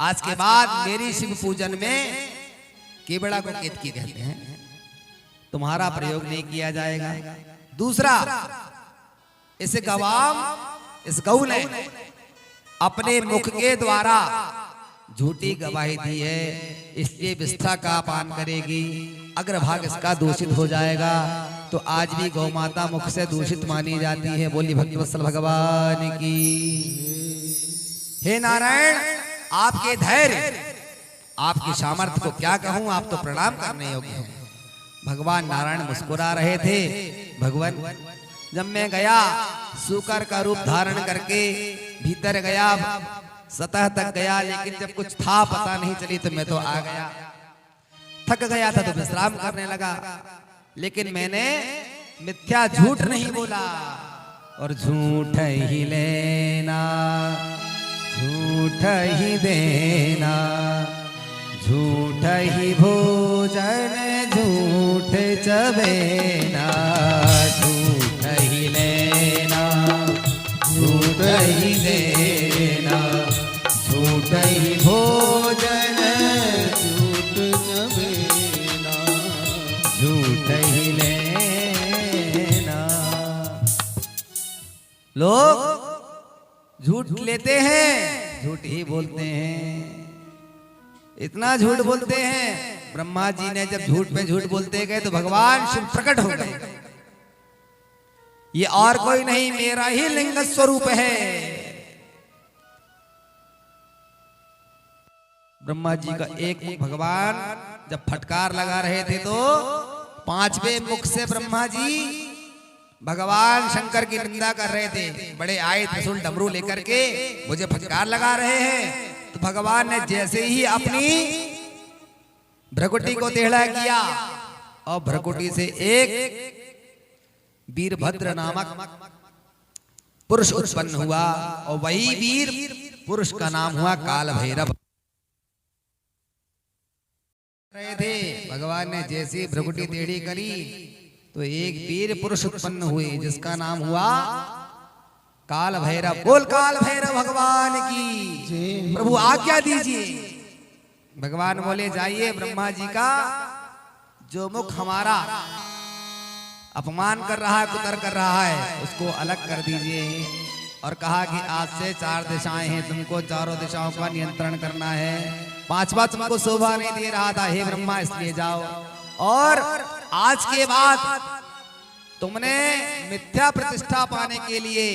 आज के बाद मेरी शिव पूजन में केवड़ा को केतकी कहते हैं, तुम्हारा प्रयोग नहीं किया जाएगा। दूसरा, इस गौ ने अपने मुख के द्वारा झूठी गवाही दी है, इसलिए विष्ठा का पान करेगी। अग्रभाग इसका दूषित हो जाएगा तो आज भी गौ माता मुख से दूषित मानी जाती है। बोली भक्तवत्सल भगवान की। हे नारायण, आपके धैर्य, आपकी सामर्थ्य को क्या कहूं, आप तो प्रणाम करने योग्य हैं। भगवान नारायण मुस्कुरा रहे थे। भगवान, जब मैं गया सूकर का रूप धारण करके भीतर गया, सतह तक गया, लेकिन जब कुछ था पता नहीं चली तो मैं तो आ गया। थक गया था तो विश्राम करने लगा, लेकिन मैंने मिथ्या झूठ नहीं बोला। और झूठ ही लेना, झूठ ही देना, झूठ ही भोजन, झूठ चबेना, झूठ ही लेना, झूठ ही देना, झूठ ही भोजन, झूठ लोग झूठ लेते हैं, झूठ ही बोलते हैं, इतना झूठ बोलते हैं। ब्रह्मा जी ने जब झूठ पे झूठ बोलते गए तो भगवान शिव प्रकट हो गए। ये और कोई नहीं, मेरा ही लिंग स्वरूप है। ब्रह्मा जी का एक मुख भगवान जब फटकार लगा रहे थे तो पांचवें मुख से ब्रह्मा जी भगवान शंकर की निंदा कर रहे थे। बड़े आए त्रिशूल डमरू लेकर के मुझे फटकार लगा रहे हैं। तो भगवान ने जैसे ही अपनी भ्रकुटी को टेढ़ा किया और भ्रकुटी से एक वीरभद्र नामक पुरुष उत्पन्न हुआ और वही वीर पुरुष का नाम हुआ काल भैरव। रहे थे भगवान ने जैसी भ्रकुटी टेढ़ी करी तो एक वीर पुरुष उत्पन्न हुए जिसका नाम हुआ काल भैरव। बोल काल भैरव भगवान की। प्रभु आज्ञा दीजिए। भगवान बोले जाइए, ब्रह्मा जी का जो मुख हमारा अपमान कर रहा है, कुतर कर रहा है, उसको अलग कर दीजिए। और कहा कि आज से 4 दिशाएं हैं, तुमको चारों दिशाओं का नियंत्रण करना है। 5वां तुमको शोभा नहीं दे रहा था हे ब्रह्मा, इसलिए जाओ। और आज के बाद तुमने मिथ्या प्रतिष्ठा पाने के लिए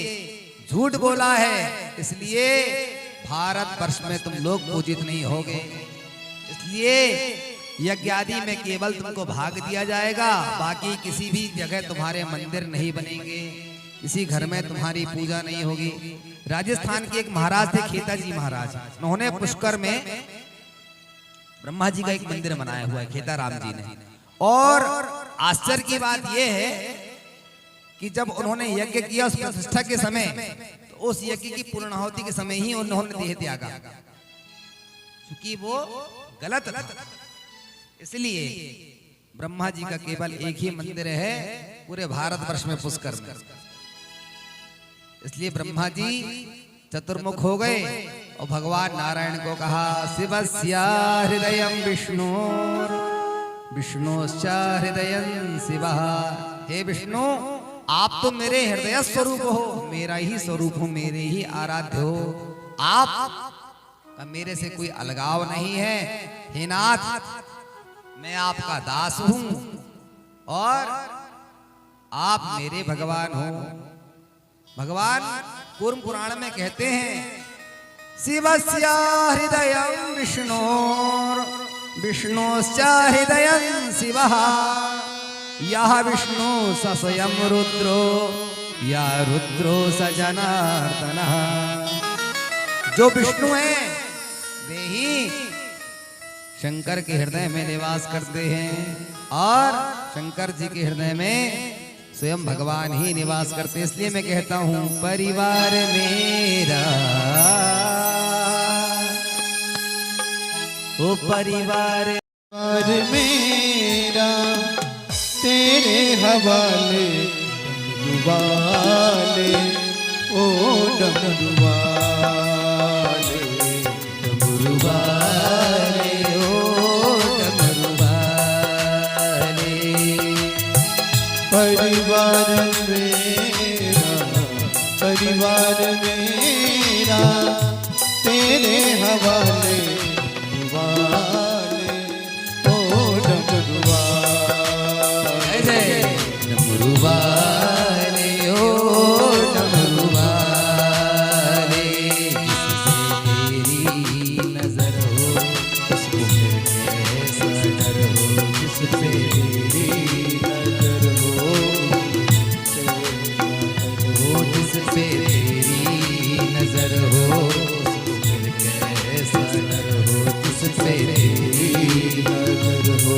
झूठ बोला है, इसलिए भारत वर्ष में तुम लोग पूजित नहीं होगे। इसलिए यज्ञ आदि में केवल तुमको भाग दिया जाएगा, बाकी किसी भी जगह तुम्हारे मंदिर नहीं बनेंगे, किसी घर में तुम्हारी पूजा नहीं होगी। राजस्थान के एक महाराज थे, खेता जी महाराज, उन्होंने पुष्कर में ब्रह्मा जी का एक मंदिर बनाया हुआ है, खेता राम जी ने। और आश्चर्य की बात यह है कि जब उन्होंने यज्ञ किया उस प्रतिष्ठा के समय, तो उस यज्ञ की पूर्णाहुति के समय ही उन्होंने देह त्यागा, क्योंकि वो गलत था। इसलिए ब्रह्मा जी का केवल एक ही मंदिर है पूरे भारतवर्ष में, पुष्कर में। इसलिए ब्रह्मा जी चतुर्मुख हो गए और भगवान नारायण को कहा शिवस्या हृदयं विष्णु विष्णुश्च हृदयं शिवः। हे विष्णु, आप तो मेरे हृदय स्वरूप हो, मेरा ही स्वरूप हो, मेरे ही आराध्य हो। आप का मेरे से कोई अलगाव नहीं है। हे नाथ, मैं आपका दास हूं और आप मेरे भगवान हो। भगवान कूर्म पुराण में कहते हैं शिवस्य हृदयं विष्णु विष्णुश्च हृदयं शिवः। यह विष्णु स स्वयं रुद्रो या रुद्रो स जनार्दनः। जो विष्णु है वे ही शंकर के हृदय में निवास करते हैं और शंकर जी के हृदय में स्वयं भगवान ही निवास करते। इसलिए मैं कहता हूं परिवार मेरा, ओ परिवार मेरा तेरे हवाले, डमरुवाले ओ डमरुवाले, डमरुवाले ओ डमरुवाले। परिवार मेरा, परिवार मेरा तेरे हवाले, डमरुवाले ओ डमरुवाले, डमरुवाले ओ डमरुवाले। जिससे तेरी नजर हो, जिससे तेरी नजर हो, कैसा डर हो, जिससे तेरी नजर हो।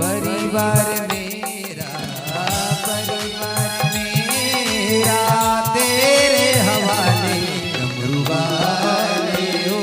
परिवार मेरा, परिवार मेरा तेरे हवाले, डमरुवाले ओ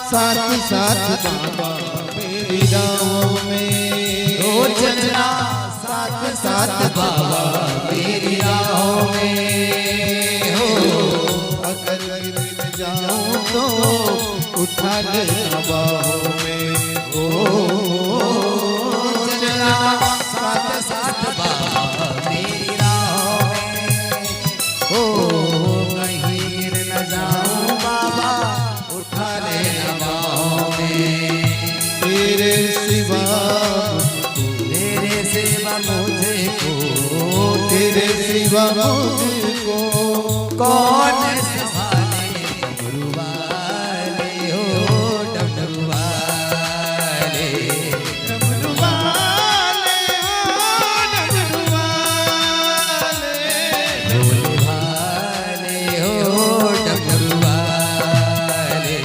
साथ साथ बाबा मेरी राहों में। ओ चलना साथ साथ बाबा मेरी राहों में हो। अगर गिर जाऊं तो उठा लेना बाहों में। चलना साथ साथ बाबा मेरी राहों में हो। कहीं गिर न जाऊं बाबा उठा लेना बाहों में। तेरे सिवा मुझको तेरे सिवा मुझको कौन संभाले। डमरू वाले हो डमरू वाले। डमरू वाले हो डमरू वाले। भोले भाले हो डमरू वाले।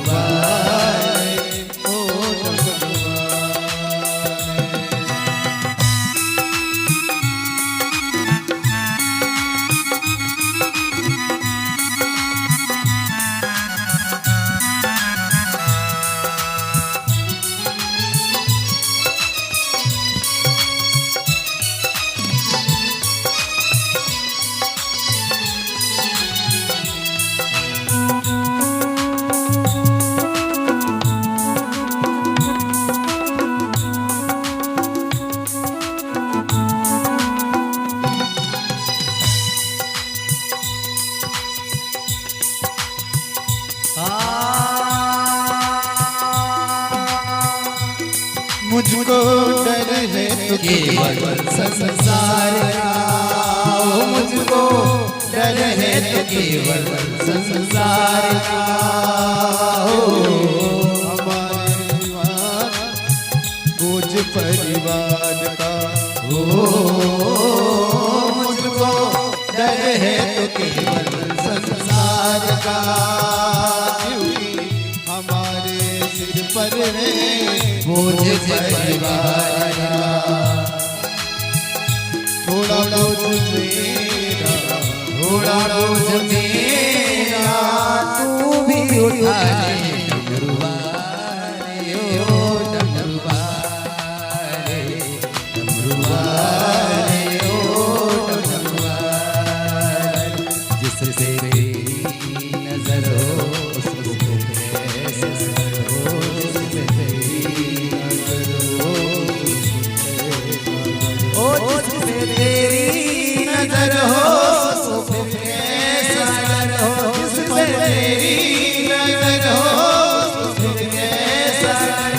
वाले हो डमरू वाले। मुझको डर है तो केवल संसार का। मुझको डर है तो केवल संसार का। हमारे परिवार बोझ परिवार का। मुझको डर है तो केवल संसार का। क्योंकि हमारे सिर पर है बोझ परिवार का। थोड़ा बोझ मेरा थोड़ा बोझ मेरा तू भी उठा ले। डमरू वाले हो डमरू वाले। डमरू वाले हो डमरू वाले। जिससे तेरी नजर हो उसको कैसे सर हो। जिससे तेरी नजर हो ओ जिससे तेरी नजर हो सो कैसा सर हो। जिससे तेरी नजर हो सो कैसा सर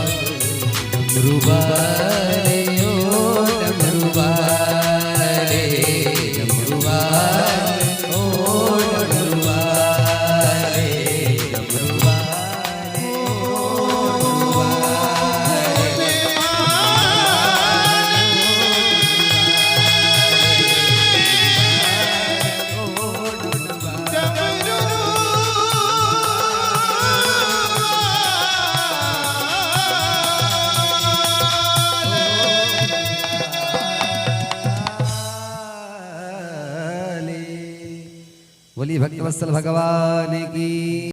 डमरू वाले ओ डमरू वाले। डमरू वाले ओ डमरू वाले। डमरू वाले ओ बोली भक्तवत्सल भगवान की।